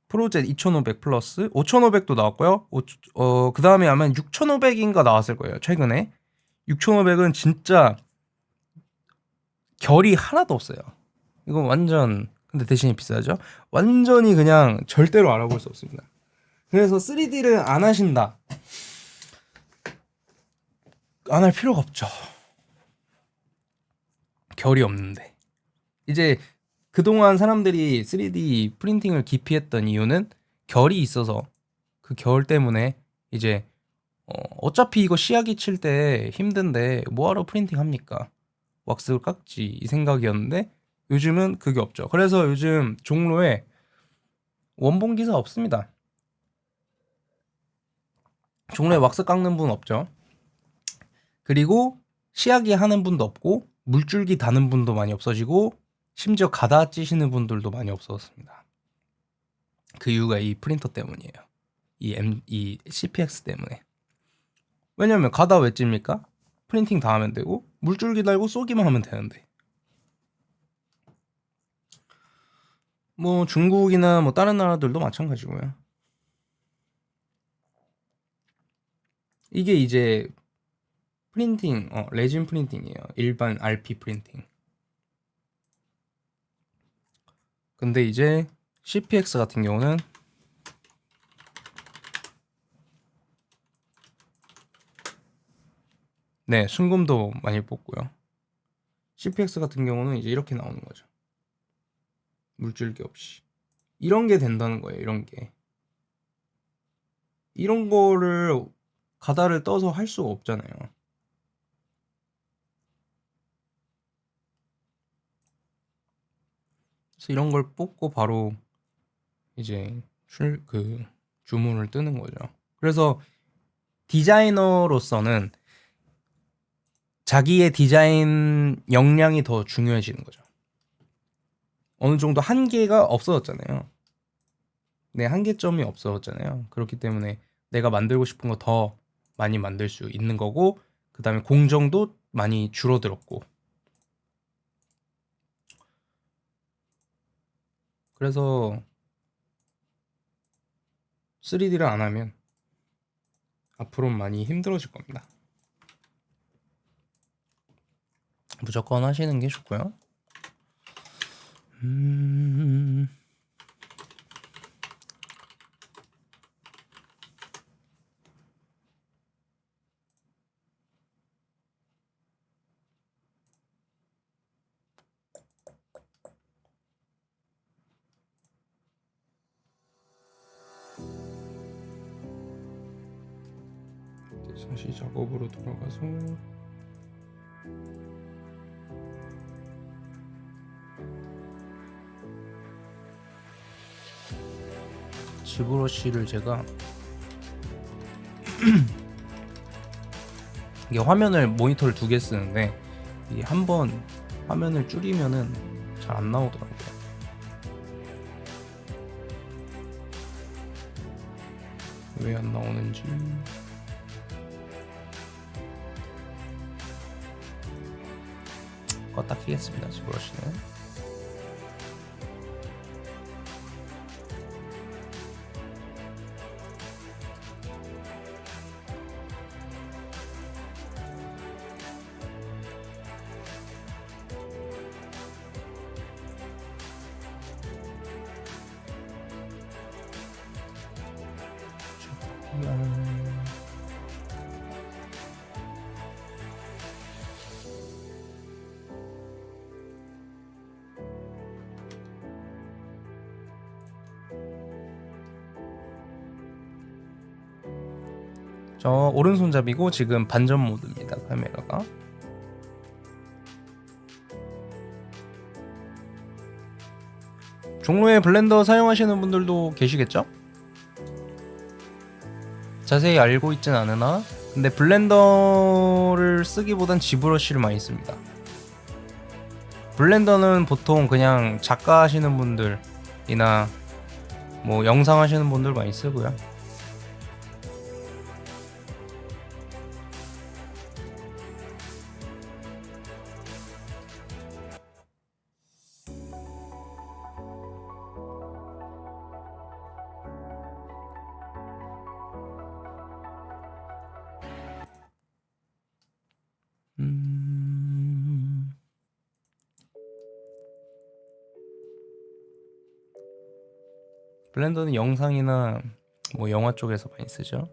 프로젯 2500 플러스 5500도 나왔고요. 그 다음에 아마 6500인가 나왔을 거예요. 최근에 6500은 진짜 결이 하나도 없어요. 이건 완전 근데 대신에 비싸죠. 완전히 그냥 절대로 알아볼 수 없습니다. 그래서 3D를 안 하신다. 안 할 필요가 없죠. 결이 없는데. 이제 그동안 사람들이 3D 프린팅을 기피했던 이유는 결이 있어서 그 결 때문에 이제 어차피 이거 시야기 칠 때 힘든데 뭐하러 프린팅 합니까? 왁스 깎지 이 생각이었는데 요즘은 그게 없죠. 그래서 요즘 종로에 원본 기사 없습니다. 종로에 왁스 깎는 분 없죠. 그리고 시야기 하는 분도 없고 물줄기 다는 분도 많이 없어지고 심지어 가다 찌시는 분들도 많이 없어졌습니다. 그 이유가 이 프린터 때문이에요. 이 CPX 때문에. 왜냐면 가다 왜 찝니까? 프린팅 다 하면 되고 물줄기 달고 쏘기만 하면 되는데. 뭐 중국이나 뭐 다른 나라들도 마찬가지고요. 이게 이제 프린팅, 레진 프린팅이에요. 일반 RP 프린팅. 근데 이제 CPX 같은 경우는 네, 순금도 많이 뽑고요. CPX 같은 경우는 이제 이렇게 나오는 거죠. 물줄기 없이. 이런 게 된다는 거예요. 이런 게. 이런 거를 가다를 떠서 할 수가 없잖아요. 그래서 이런 걸 뽑고 바로 이제 주문을 뜨는 거죠. 그래서 디자이너로서는 자기의 디자인 역량이 더 중요해지는 거죠. 어느 정도 한계가 없어졌잖아요. 내 한계점이 없어졌잖아요. 그렇기 때문에 내가 만들고 싶은 거 더 많이 만들 수 있는 거고, 그 다음에 공정도 많이 줄어들었고. 그래서 3D를 안 하면 앞으로는 많이 힘들어질 겁니다. 무조건 하시는 게 좋고요. 다시 작업으로 돌아가서 지브러쉬를 제가 이게 화면을 모니터를 2개 쓰는데 이게 한번 화면을 줄이면은 잘 안 나오더라고요. 왜 안 나오는지. 껐다 키겠습니다. 지브러쉬는. 저 오른손잡이고 지금 반전 모드입니다. 카메라가. 종로에 블렌더 사용하시는 분들도 계시겠죠? 자세히 알고 있진 않으나 근데 블렌더를 쓰기보단 지브러쉬를 많이 씁니다. 블렌더는 보통 그냥 작가 하시는 분들이나 뭐 영상 하시는 분들 많이 쓰고요. 블렌더는 영상이나 뭐 영화 쪽에서 많이 쓰죠.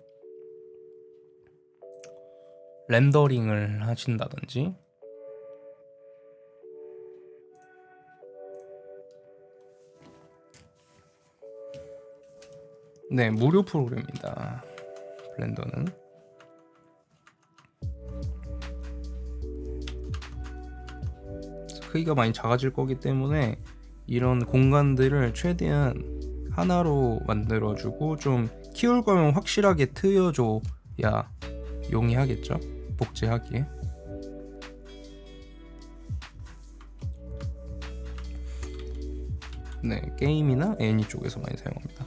렌더링을 하신다든지. 네, 무료 프로그램입니다. 블렌더는. 크기가 많이 작아질 거기 때문에 이런 공간들을 최대한 하나로 만들어주고 좀 키울 거면 확실하게 트여줘야 용이하겠죠? 복제하기에. 네, 게임이나 애니 쪽에서 많이 사용합니다.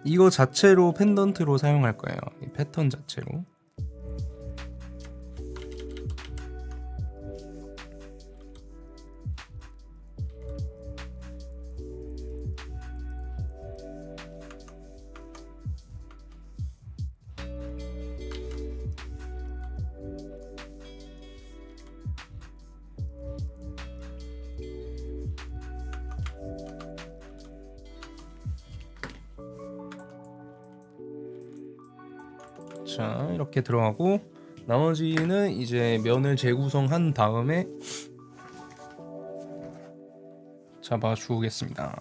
이거 자체로 펜던트로 사용할 거예요. 이 패턴 자체로. 자, 이렇게 들어가고 나머지는 이제 면을 재구성한 다음에 잡아 주겠습니다.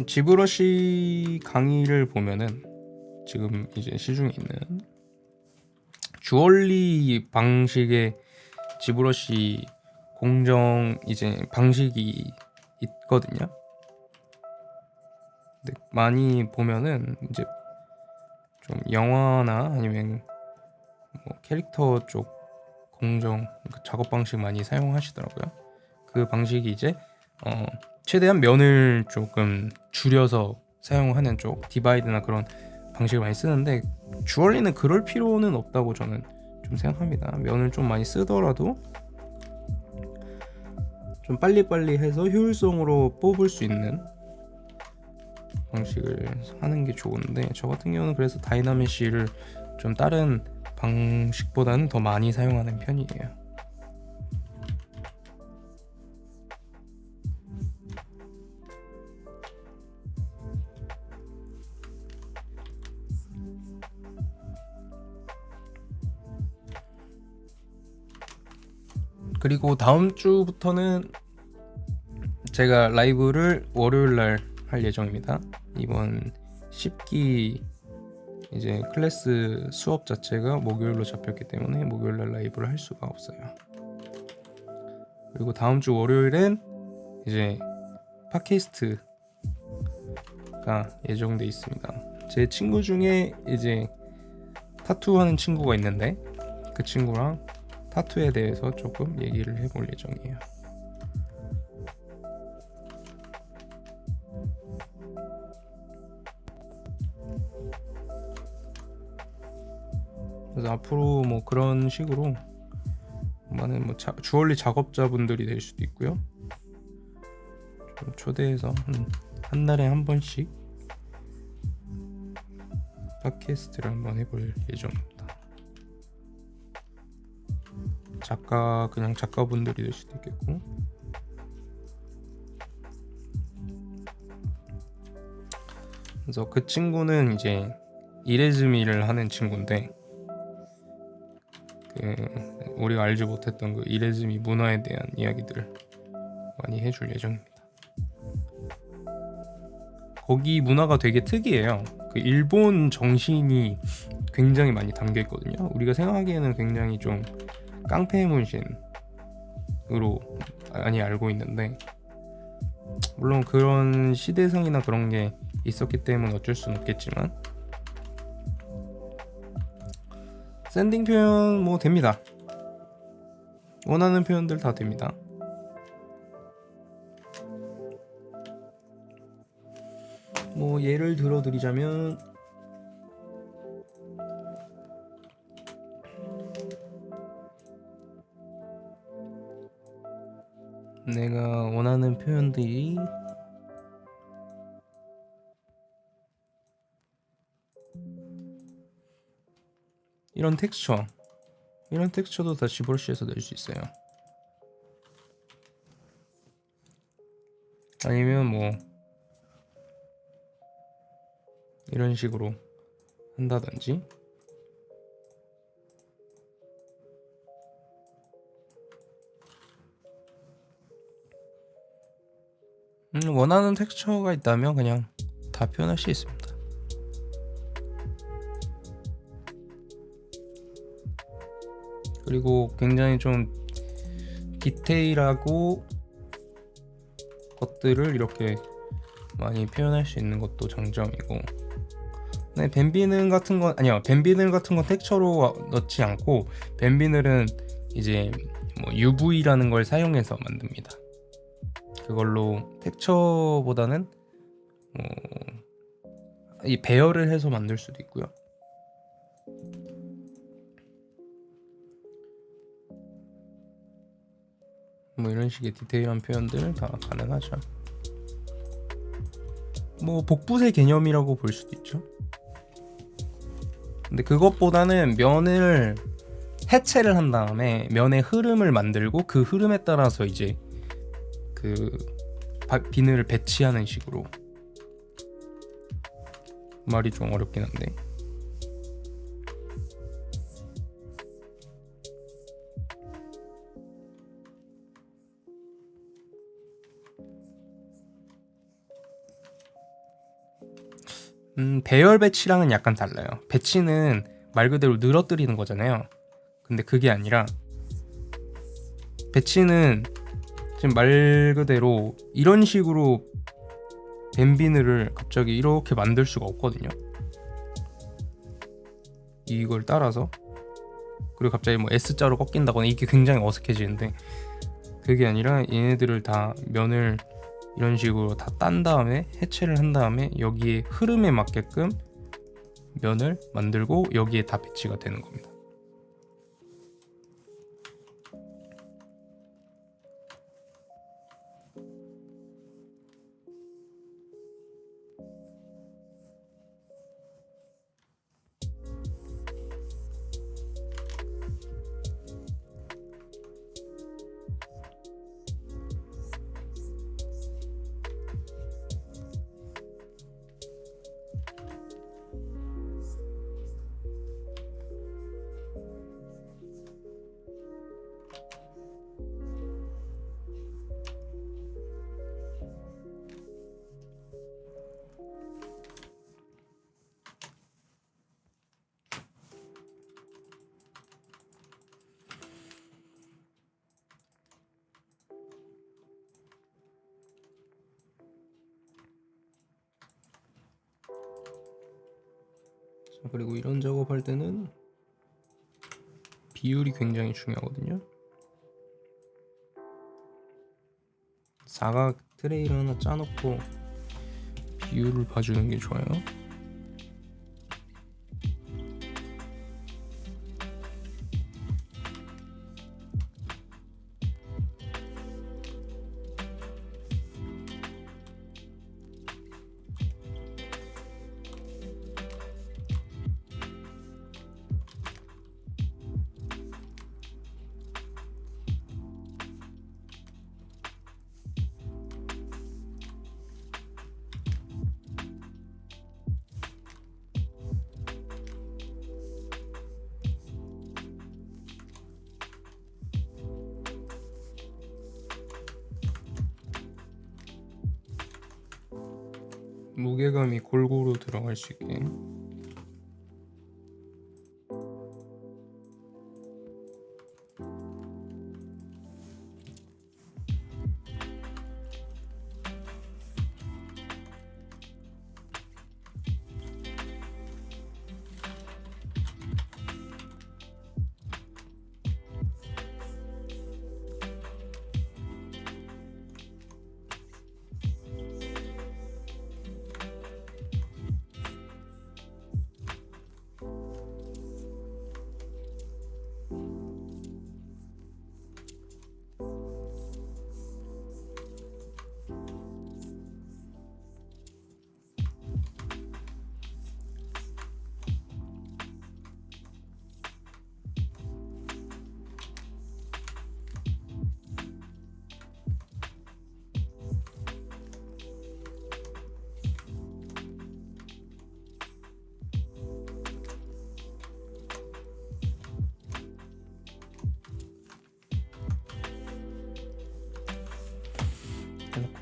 지브러시 강의를 보면은 지금 이제 시중에 있는 주얼리 방식의 지브러시 공정 이제 방식이 있거든요. 근데 많이 보면은 이제 좀 영화나 아니면 뭐 캐릭터 쪽 공정 그 작업 방식 많이 사용하시더라고요. 그 방식이 이제 최대한 면을 조금 줄여서 사용하는 쪽 디바이드나 그런 방식을 많이 쓰는데 주얼리는 그럴 필요는 없다고 저는 좀 생각합니다. 면을 좀 많이 쓰더라도 좀 빨리빨리 해서 효율성으로 뽑을 수 있는 방식을 하는 게 좋은데 저 같은 경우는 그래서 다이나메시를 좀 다른 방식보다는 더 많이 사용하는 편이에요. 그리고 다음 주부터는 제가 라이브를 월요일 날 할 예정입니다. 이번 10기 이제 클래스 수업 자체가 목요일로 잡혔기 때문에 목요일 날 라이브를 할 수가 없어요. 그리고 다음 주 월요일엔 이제 팟캐스트가 예정돼 있습니다. 제 친구 중에 이제 타투 하는 친구가 있는데 그 친구랑 타투에 대해서 조금 얘기를 해볼 예정이에요. 그래서 앞으로 뭐 그런 식으로 많은 뭐 주얼리 작업자분들이 될 수도 있고요. 좀 초대해서 한 달에 한 번씩 팟캐스트를 한번 해볼 예정입니다. 그냥 작가분들이 될 수도 있겠고. 그래서 그 친구는 이제 이레즈미를 하는 친구인데 우리가 알지 못했던 그 이레즈미 문화에 대한 이야기들을 많이 해줄 예정입니다. 거기 문화가 되게 특이해요. 그 일본 정신이 굉장히 많이 담겨 있거든요. 우리가 생각하기에는 굉장히 좀 깡패 문신으로 많이 알고 있는데 물론 그런 시대상이나 그런 게 있었기 때문에 어쩔 수는 없겠지만 샌딩 표현 뭐 됩니다. 원하는 표현들 다 됩니다. 뭐 예를 들어 드리자면 내가 원하는 표현들이 이런 텍스처도 다 지브러시에서 낼 수 있어요. 아니면 뭐 이런 식으로 한다든지 원하는 텍스처가 있다면 그냥 다 표현할 수 있습니다. 그리고 굉장히 좀 디테일하고 것들을 이렇게 많이 표현할 수 있는 것도 장점이고, 네, 밴비늘 같은 건 아니요, 밴비늘 같은 건 텍스처로 넣지 않고 밴비늘은 이제 뭐 UV라는 걸 사용해서 만듭니다. 그걸로 텍스처보다는 이 배열을 해서 만들 수도 있고요. 뭐 이런 식의 디테일한 표현들 다 가능하죠. 뭐 복붙의 개념이라고 볼 수도 있죠. 근데 그것보다는 면을 해체를 한 다음에 면의 흐름을 만들고 그 흐름에 따라서 이제 그 비늘을 배치하는 식으로. 말이 좀 어렵긴 한데. 배열 배치랑은 약간 달라요. 배치는 말 그대로 늘어뜨리는 거잖아요. 근데 그게 아니라 배치는 지금 말 그대로 이런 식으로 밴비늘을 갑자기 이렇게 만들 수가 없거든요. 이걸 따라서. 그리고 갑자기 뭐 S자로 꺾인다거나 이게 굉장히 어색해지는데, 그게 아니라 얘네들을 다 면을 이런 식으로 다 딴 다음에 해체를 한 다음에 여기에 흐름에 맞게끔 면을 만들고 여기에 다 배치가 되는 겁니다. 그리고 이런 작업할 때는 비율이 굉장히 중요하거든요. 사각 트레이를 하나 짜놓고 비율을 봐주는 게 좋아요. 무게감이 골고루 들어갈 수 있게.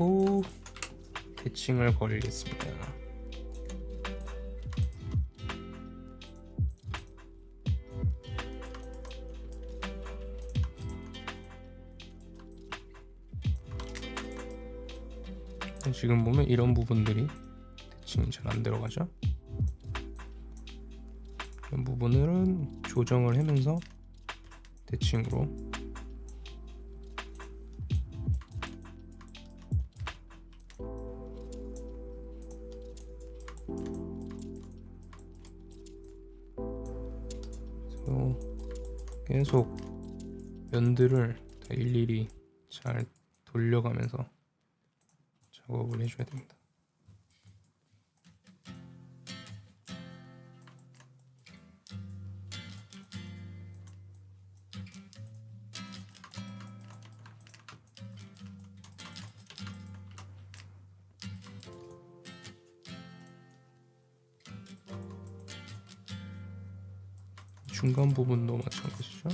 놓고 대칭을 걸리겠습니다. 지금 보면 이런 부분들이 대칭이 잘 안 들어가죠. 이런 부분은 조정을 하면서 대칭으로 계속 면들을 다 일일이 잘 돌려가면서 작업을 해줘야 됩니다. 중간 부분도 마찬가지죠.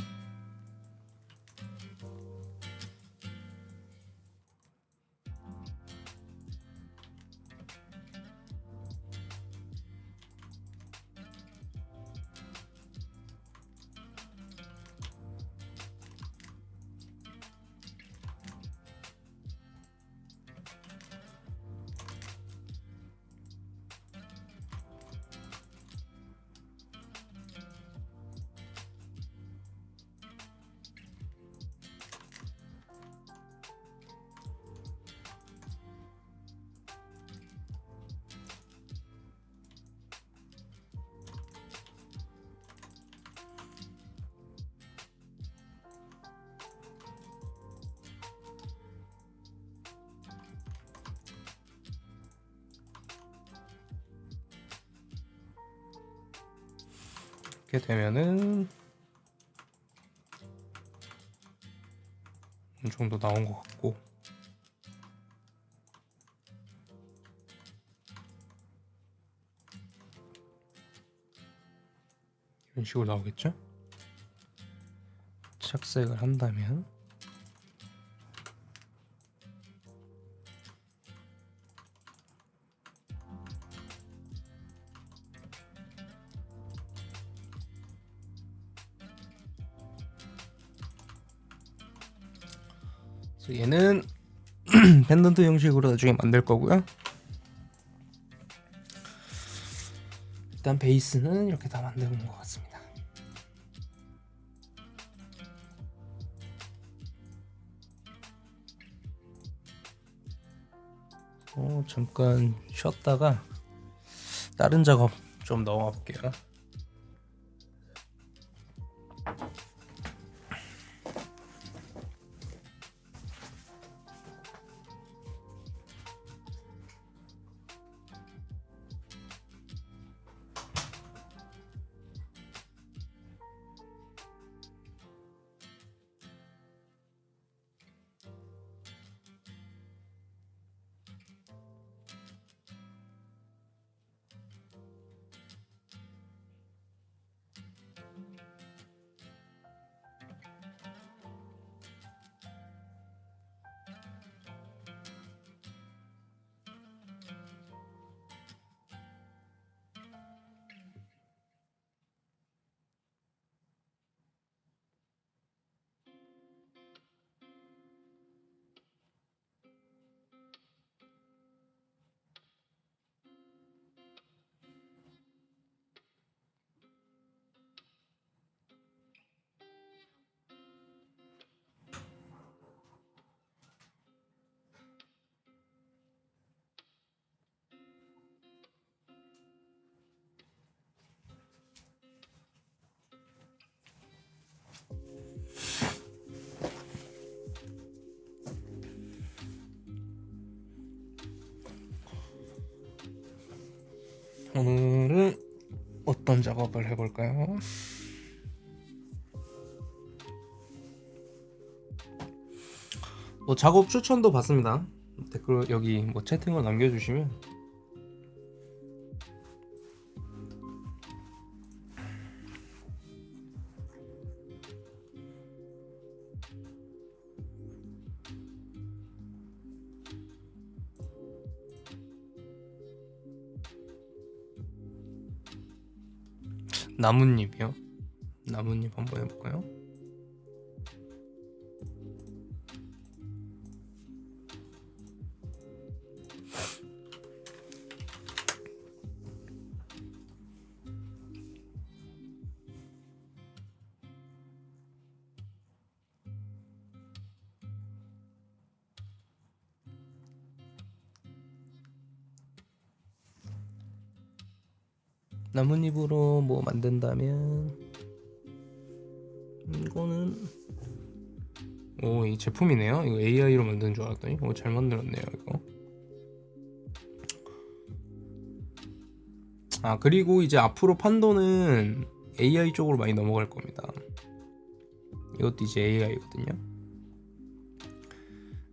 이렇게 되면은 어느 정도 나온 것 같고, 이런 식으로 나오겠죠? 착색을 한다면 그래서 얘는 펜던트 형식으로 나중에 만들 거고요. 일단 베이스는 이렇게 다 만드는 것 같습니다. 잠깐 쉬었다가 다른 작업 좀 넘어가 볼게요. 오늘은 어떤 작업을 해볼까요? 뭐 작업 추천도 받습니다. 댓글 여기 뭐 채팅을 남겨주시면 나뭇잎이요? 나뭇잎 한번 해볼까요? 나뭇잎으로 뭐 만든다면 이거는 이 제품이네요. 이거 AI로 만든 줄 알았더니 잘 만들었네요 이거. 그리고 이제 앞으로 판도는 AI 쪽으로 많이 넘어갈 겁니다. 이것도 이제 AI거든요.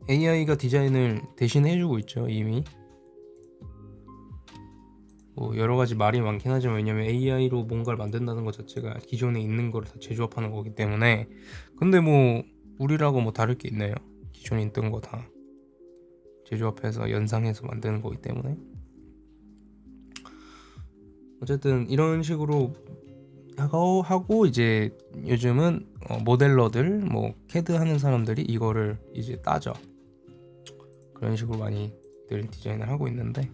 AI가 디자인을 대신 해주고 있죠 이미. 뭐 여러 가지 말이 많긴 하지만, 왜냐면 AI로 뭔가를 만든다는 것 자체가 기존에 있는 거를 다 재조합하는 거기 때문에. 근데 뭐 우리라고 뭐 다를 게 있나요? 기존에 있던 거 다 재조합해서 연상해서 만드는 거기 때문에. 어쨌든 이런 식으로 하고 이제 요즘은 모델러들 뭐 CAD 하는 사람들이 이거를 이제 따져. 그런 식으로 많이들 디자인을 하고 있는데,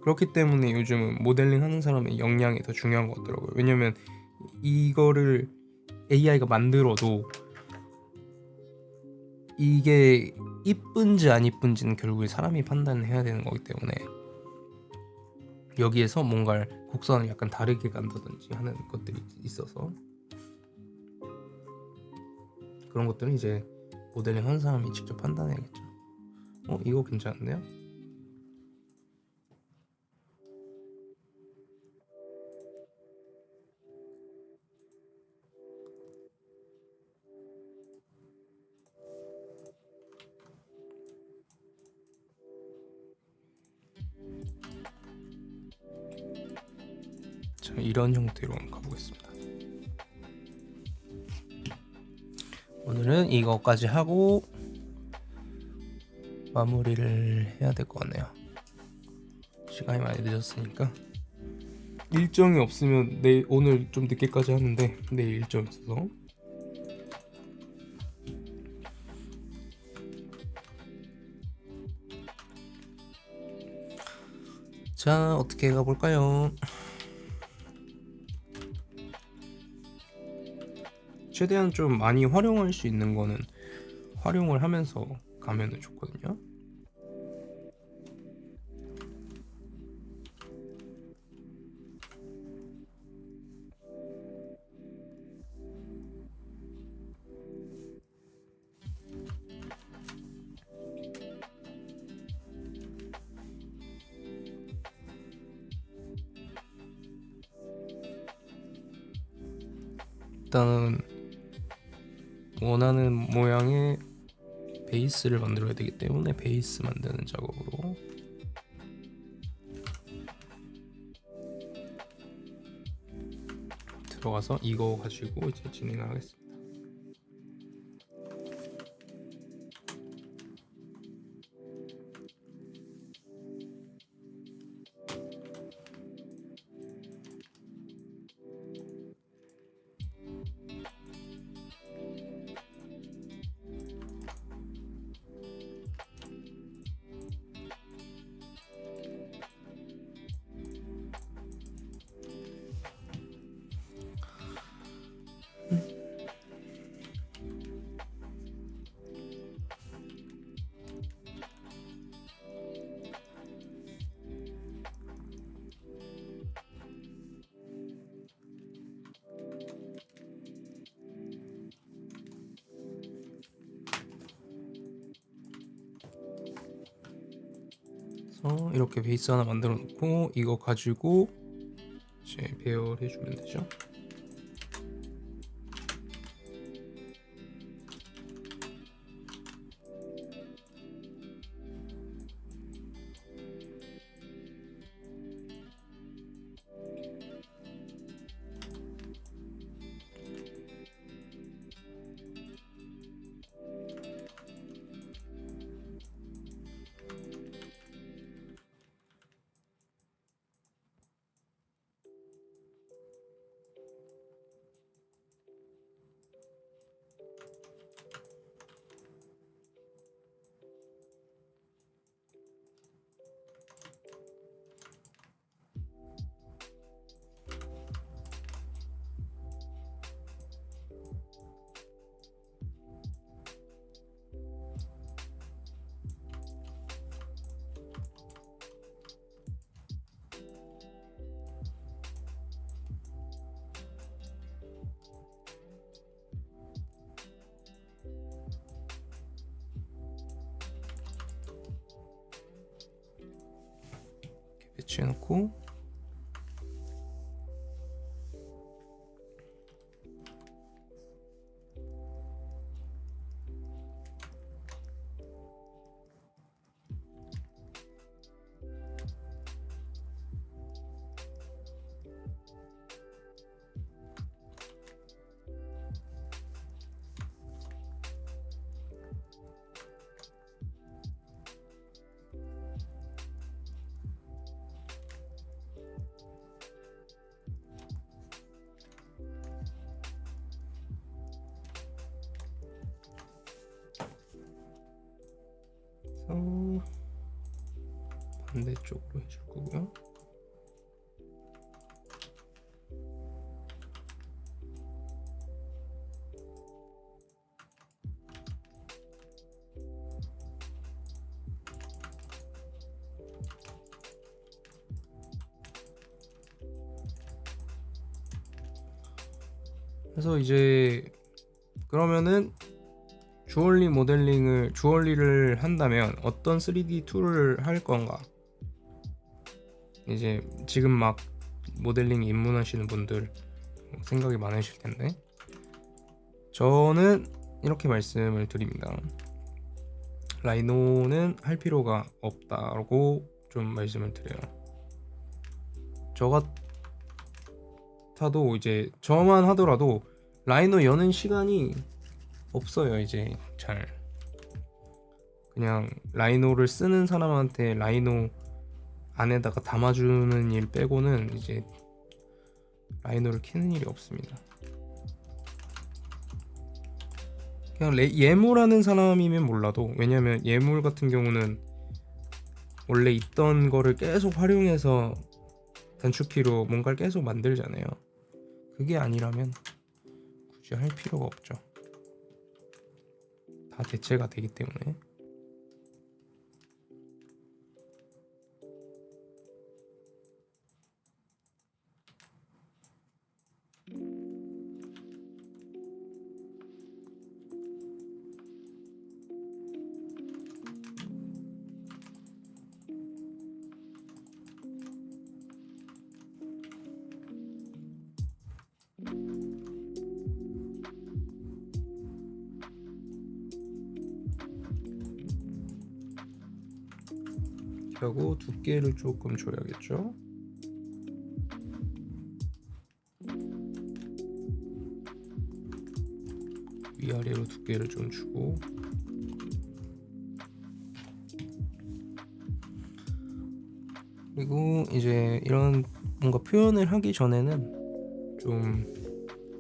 그렇기 때문에 요즘은 모델링 하는 사람의 역량이 더 중요한 것 같더라고요. 왜냐면 이거를 AI가 만들어도 이게 이쁜지 안 이쁜지는 결국에 사람이 판단을 해야 되는 거기 때문에, 여기에서 뭔가를 곡선을 약간 다르게 간다든지 하는 것들이 있어서, 그런 것들은 이제 모델링 하는 사람이 직접 판단해야겠죠. 이거 괜찮은데요? 자, 이런 형태로 한번 가보겠습니다. 오늘은 이거까지 하고 마무리를 해야 될 것 같네요. 시간이 많이 늦었으니까. 일정이 없으면 오늘 좀 늦게까지 하는데 내일 일정 있어서. 자, 어떻게 가볼까요? 최대한 좀 많이 활용할 수 있는 거는 활용을 하면서 가면 좋거든요. 일단은 원하는 모양의 베이스를 만들어야 되기 때문에 베이스 만드는 작업으로 들어가서 이거 가지고 이제 진행을 하겠습니다. 그래서 이렇게 베이스 하나 만들어 놓고 이거 가지고 이제 배열해 주면 되죠. 배치해놓고 반대쪽으로 해줄 거고요. 그래서 이제 그러면은 주얼리를 한다면 어떤 3D 툴을 할 건가? 이제 지금 막 모델링 입문하시는 분들 생각이 많으실 텐데 저는 이렇게 말씀을 드립니다. 라이노는 할 필요가 없다고 좀 말씀을 드려요. 저 같아도 이제 저만 하더라도 라이노 여는 시간이 없어요. 이제 잘 그냥 라이노를 쓰는 사람한테 라이노 안에다가 담아주는 일 빼고는 이제 라이노를 키는 일이 없습니다. 그냥 예물하는 사람이면 몰라도, 왜냐면 예물 같은 경우는 원래 있던 거를 계속 활용해서 단축키로 뭔가를 계속 만들잖아요. 그게 아니라면 굳이 할 필요가 없죠. 다 대체가 되기 때문에. 하고 두께를 조금 줘야겠죠. 위아래로 두께를 좀 주고, 그리고 이제 이런 뭔가 표현을 하기 전에는 좀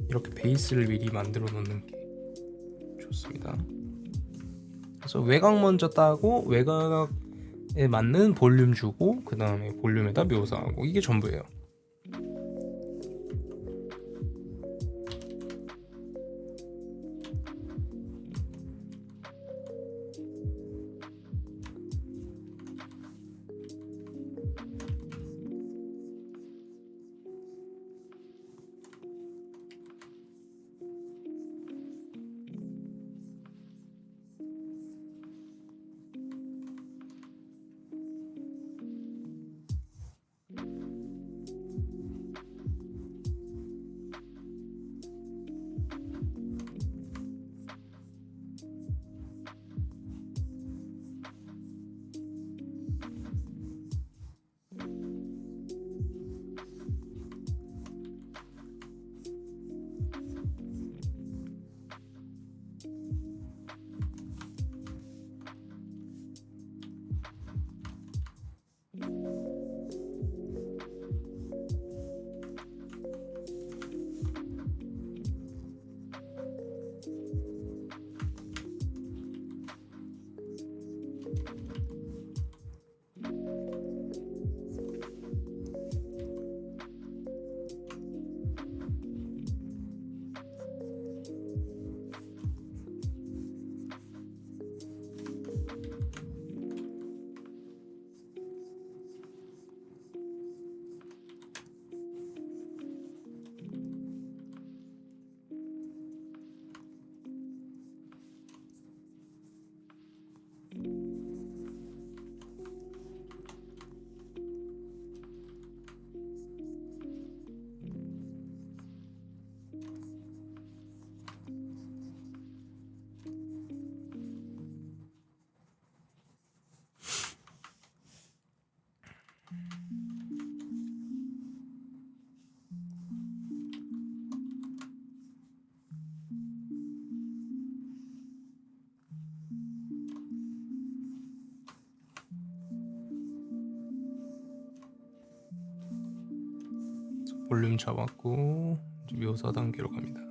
이렇게 베이스를 미리 만들어 놓는 게 좋습니다. 그래서 외곽 먼저 따고 외곽에 맞는 볼륨 주고 그 다음에 볼륨에다 묘사하고, 이게 전부예요. 볼륨 잡았고 이제 묘사 단계로 갑니다.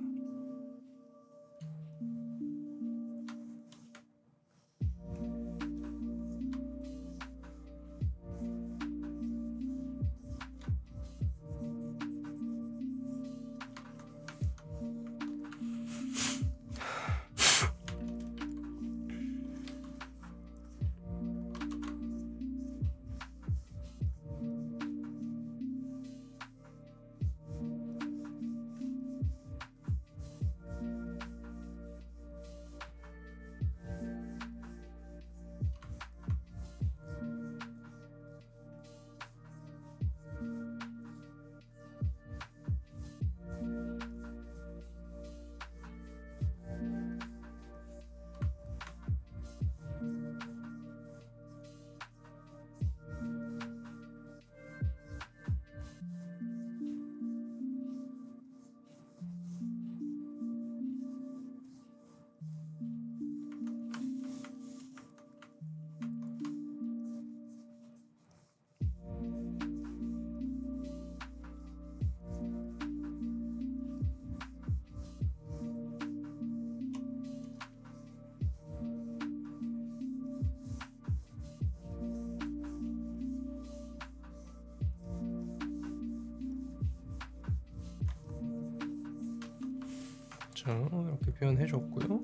자, 이렇게 표현해 줬고요.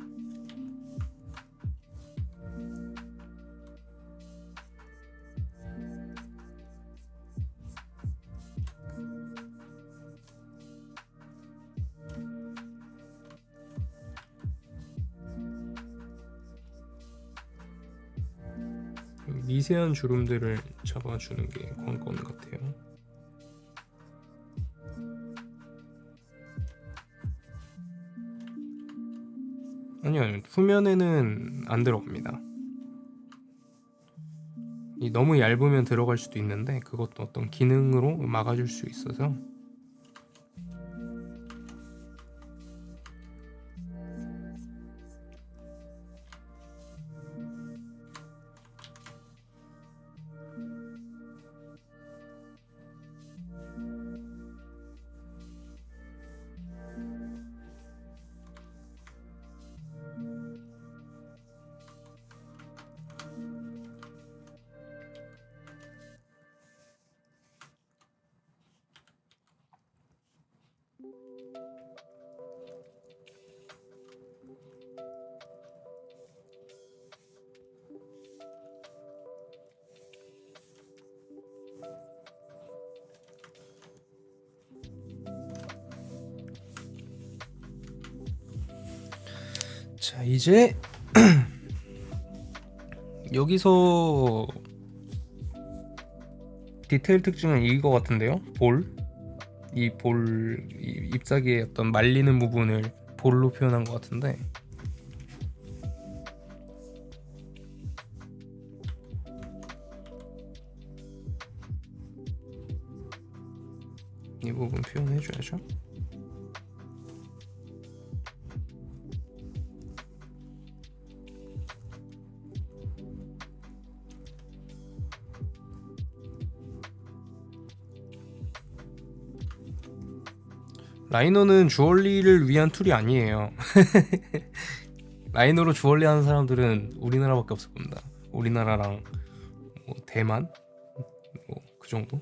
미세한 주름들을 잡아주는 게 관건 같아요. 아니요, 후면에는 안 들어갑니다. 너무 얇으면 들어갈 수도 있는데 그것도 어떤 기능으로 막아줄 수 있어서. 자, 이제 여기서 디테일 특징은 이거 같은데요. 이 잎사귀의 어떤 말리는 부분을 볼로 표현한 것 같은데, 이 부분 표현해줘야죠. 라이너는 주얼리를 위한 툴이 아니에요. 라이너로 주얼리 하는 사람들은 우리나라밖에 없을 겁니다. 우리나라랑 뭐 대만 뭐 그 정도.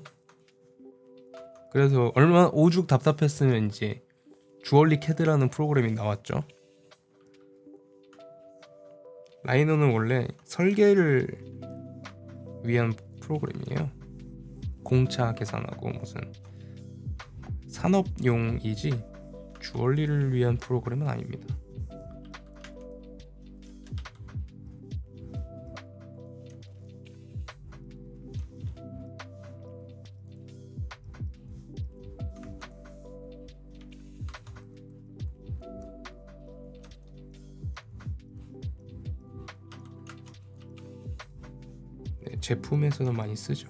그래서 얼마나 오죽 답답했으면 이제 주얼리 캐드라는 프로그램이 나왔죠. 라이너는 원래 설계를 위한 프로그램이에요. 공차 계산하고 무슨 산업용이지 주얼리를 위한 프로그램은 아닙니다. 네, 제품에서는 많이 쓰죠.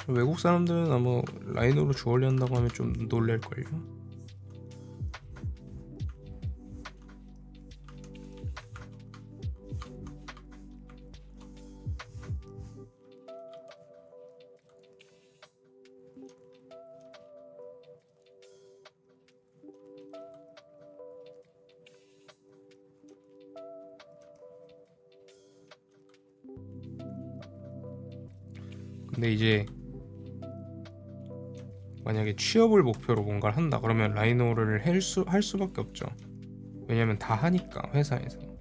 외국 사람들은 아마 라이너로 주얼리 한다고 하면 좀 놀랄걸요. 근데 이제 만약에 취업을 목표로 뭔가를 한다 그러면 라이노를 할 수밖에 없죠. 왜냐면 다 하니까 회사에서.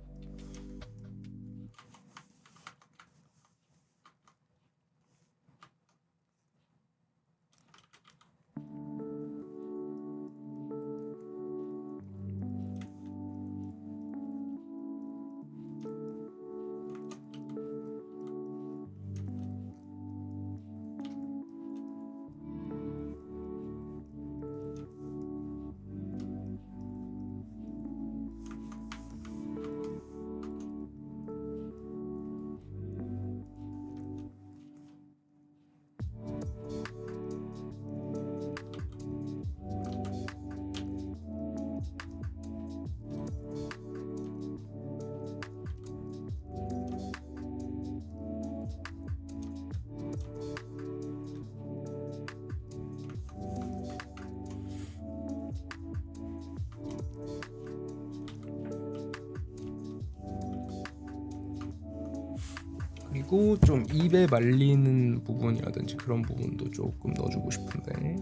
그리고 좀 입에 말리는 부분이라든지 그런 부분도 조금 넣어주고 싶은데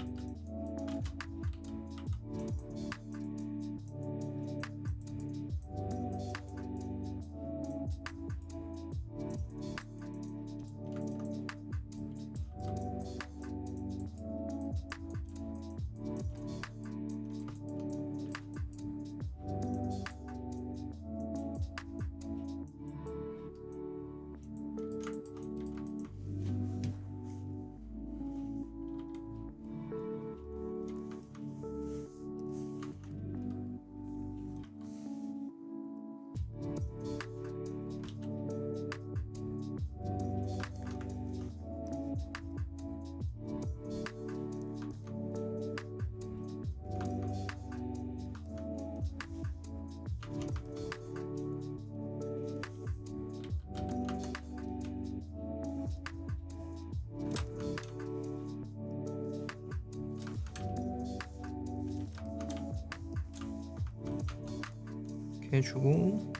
이렇게 해주고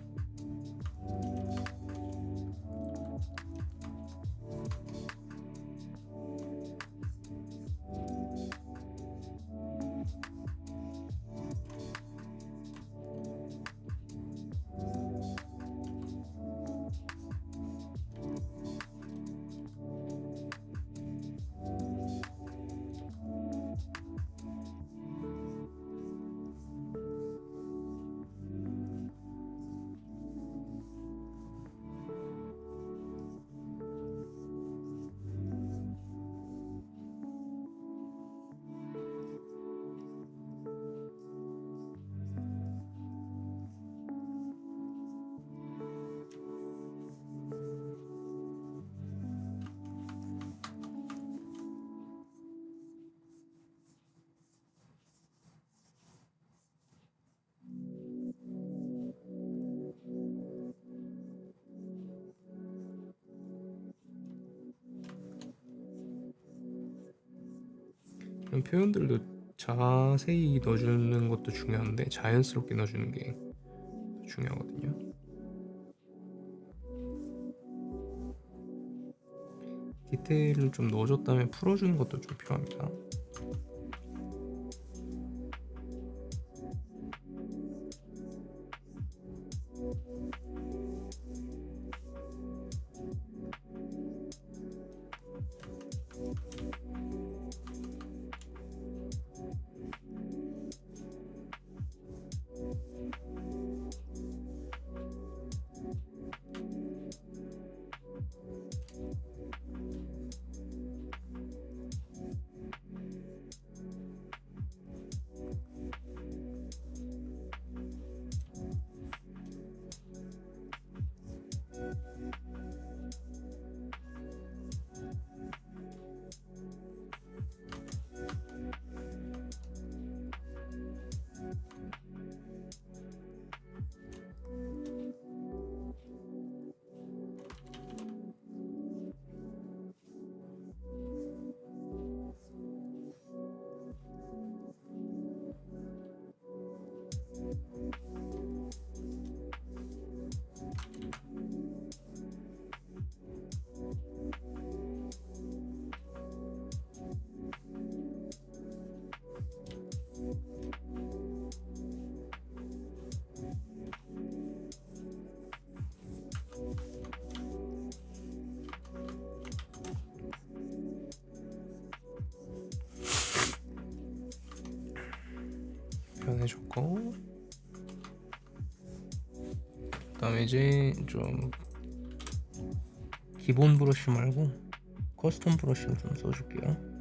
이런 표현들도 자세히 넣어주는 것도 중요한데 자연스럽게 넣어주는 게 중요하거든요. 디테일을 좀 넣어줬다면 풀어주는 것도 좀 필요합니다. 편해졌고, 그다음에 이제 좀 기본 브러쉬 말고 커스텀 브러쉬를 좀 써줄게요.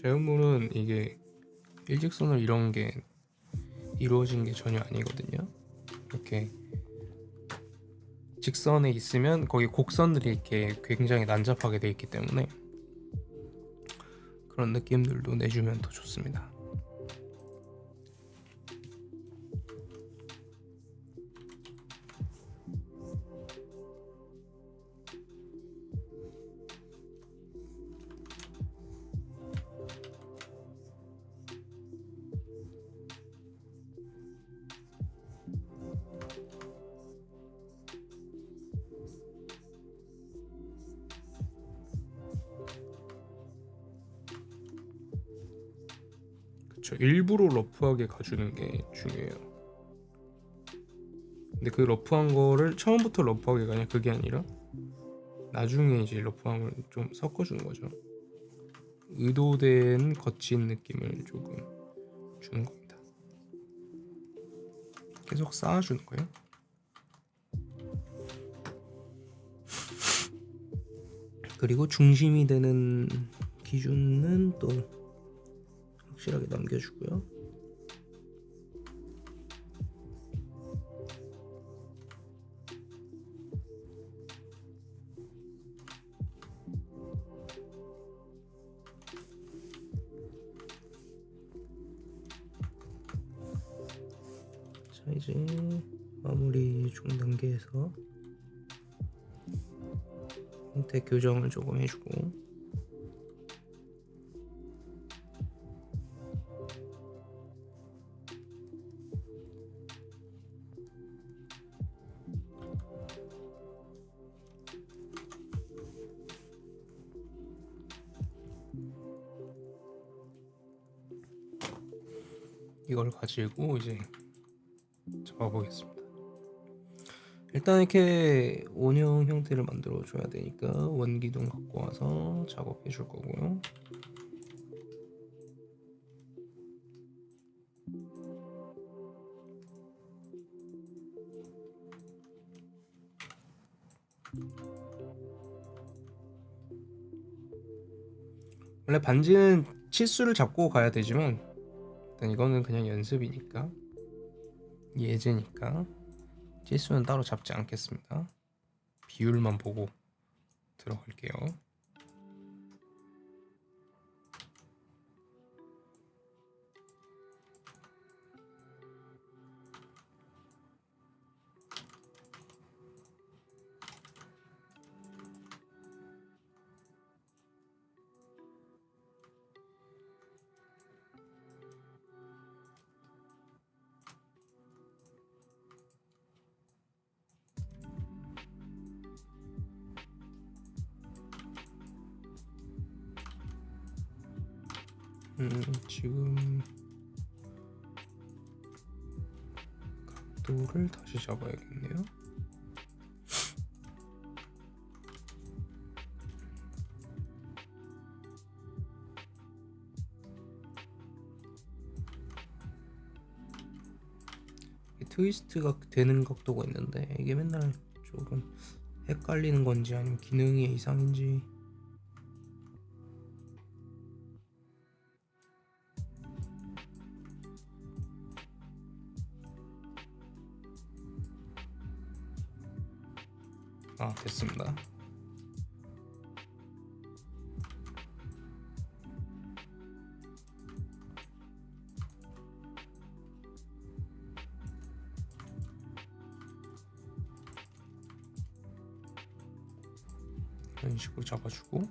제형물은 이게 일직선으로 이런 게 이루어진 게 전혀 아니거든요. 이렇게 직선에 있으면 거기 곡선들이 이렇게 굉장히 난잡하게 돼 있기 때문에 그런 느낌들도 내주면 더 좋습니다. 그쵸, 일부러 러프하게 가주는 게 중요해요. 근데 그 러프한 거를 처음부터 러프하게 가냐 그게 아니라 나중에 이제 러프함을 좀 섞어주는 거죠. 의도된 거친 느낌을 조금 주는 겁니다. 계속 쌓아주는 거예요. 그리고 중심이 되는 기준은 또 확실하게 남겨주고요. 자, 이제 마무리 중 단계에서 형태 교정을 조금 해주고, 이걸 가지고 이제 잡아보겠습니다. 일단 이렇게 원형 형태를 만들어 줘야 되니까 원기둥 갖고 와서 작업해 줄 거고요. 원래 반지는 치수를 잡고 가야 되지만 일단 이거는 그냥 연습이니까, 예제니까 치수는 따로 잡지 않겠습니다. 비율만 보고 들어갈게요. 지금 각도를 다시 잡아야겠네요. 트위스트가 되는 각도가 있는데 이게 맨날 조금 헷갈리는 건지 아니면 기능의 이상인지. 됐습니다. 이런 식으로 잡아주고,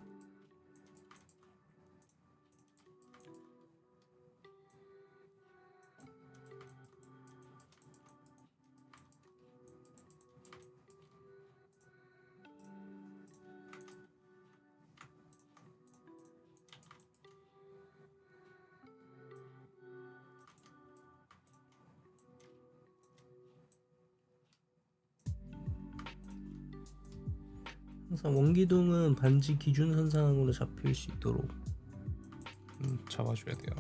항상 원기둥은 반지 기준 선상으로 잡힐 수 있도록 잡아줘야 돼요.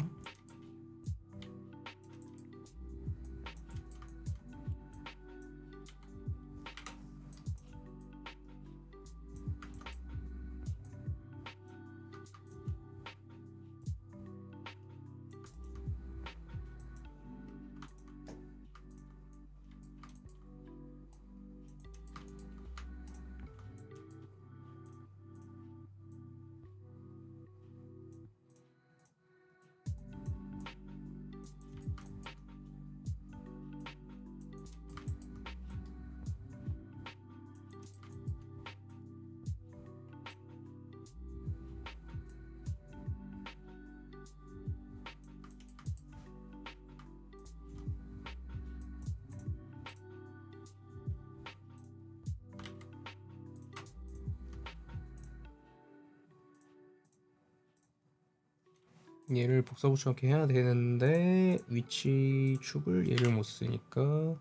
얘를 복사붙여넣기 해야 되는데 위치 축을 얘를 못 쓰니까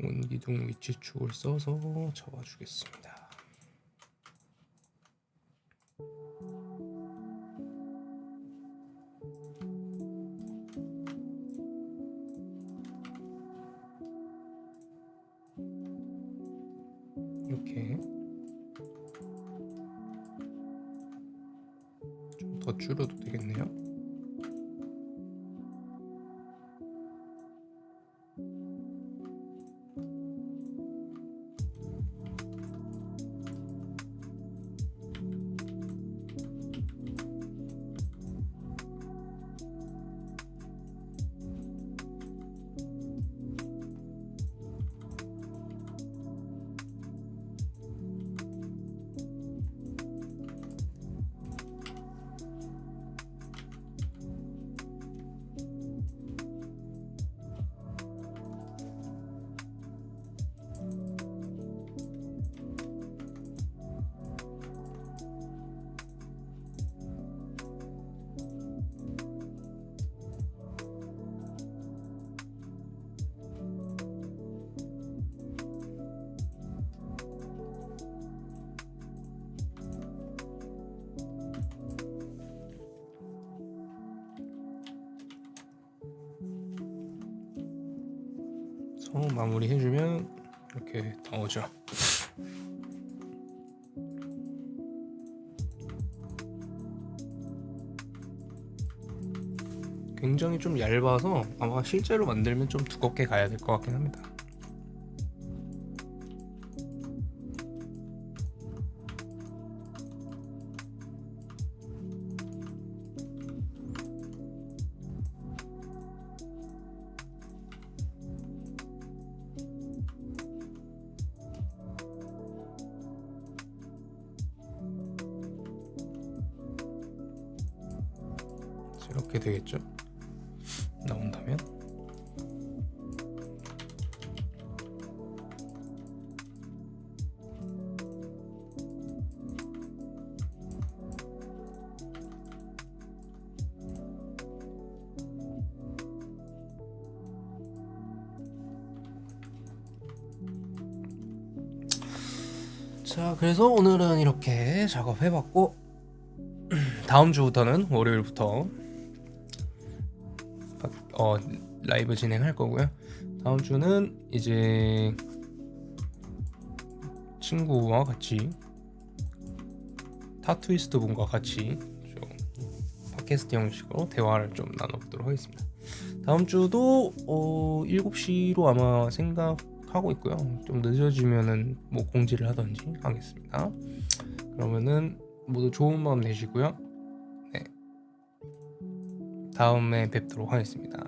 원기둥 위치 축을 써서 잡아주겠습니다. 이렇게 좀 더 줄여도 되겠네요. 마무리 해주면 이렇게 나오죠. 굉장히 좀 얇아서 아마 실제로 만들면 좀 두껍게 가야 될 것 같긴 합니다. 이렇게 되겠죠? 나온다면 자, 그래서 오늘은 이렇게 작업해봤고 다음 주부터는 월요일부터 라이브 진행할 거고요. 다음 주는 이제 친구와 같이 타투이스트 분과 같이 좀 팟캐스트 형식으로 대화를 좀 나눠보도록 하겠습니다. 다음 주도 7시로 아마 생각하고 있고요. 좀 늦어지면은 뭐 공지를 하던지 하겠습니다. 그러면은 모두 좋은 밤 되시고요. 네, 다음에 뵙도록 하겠습니다.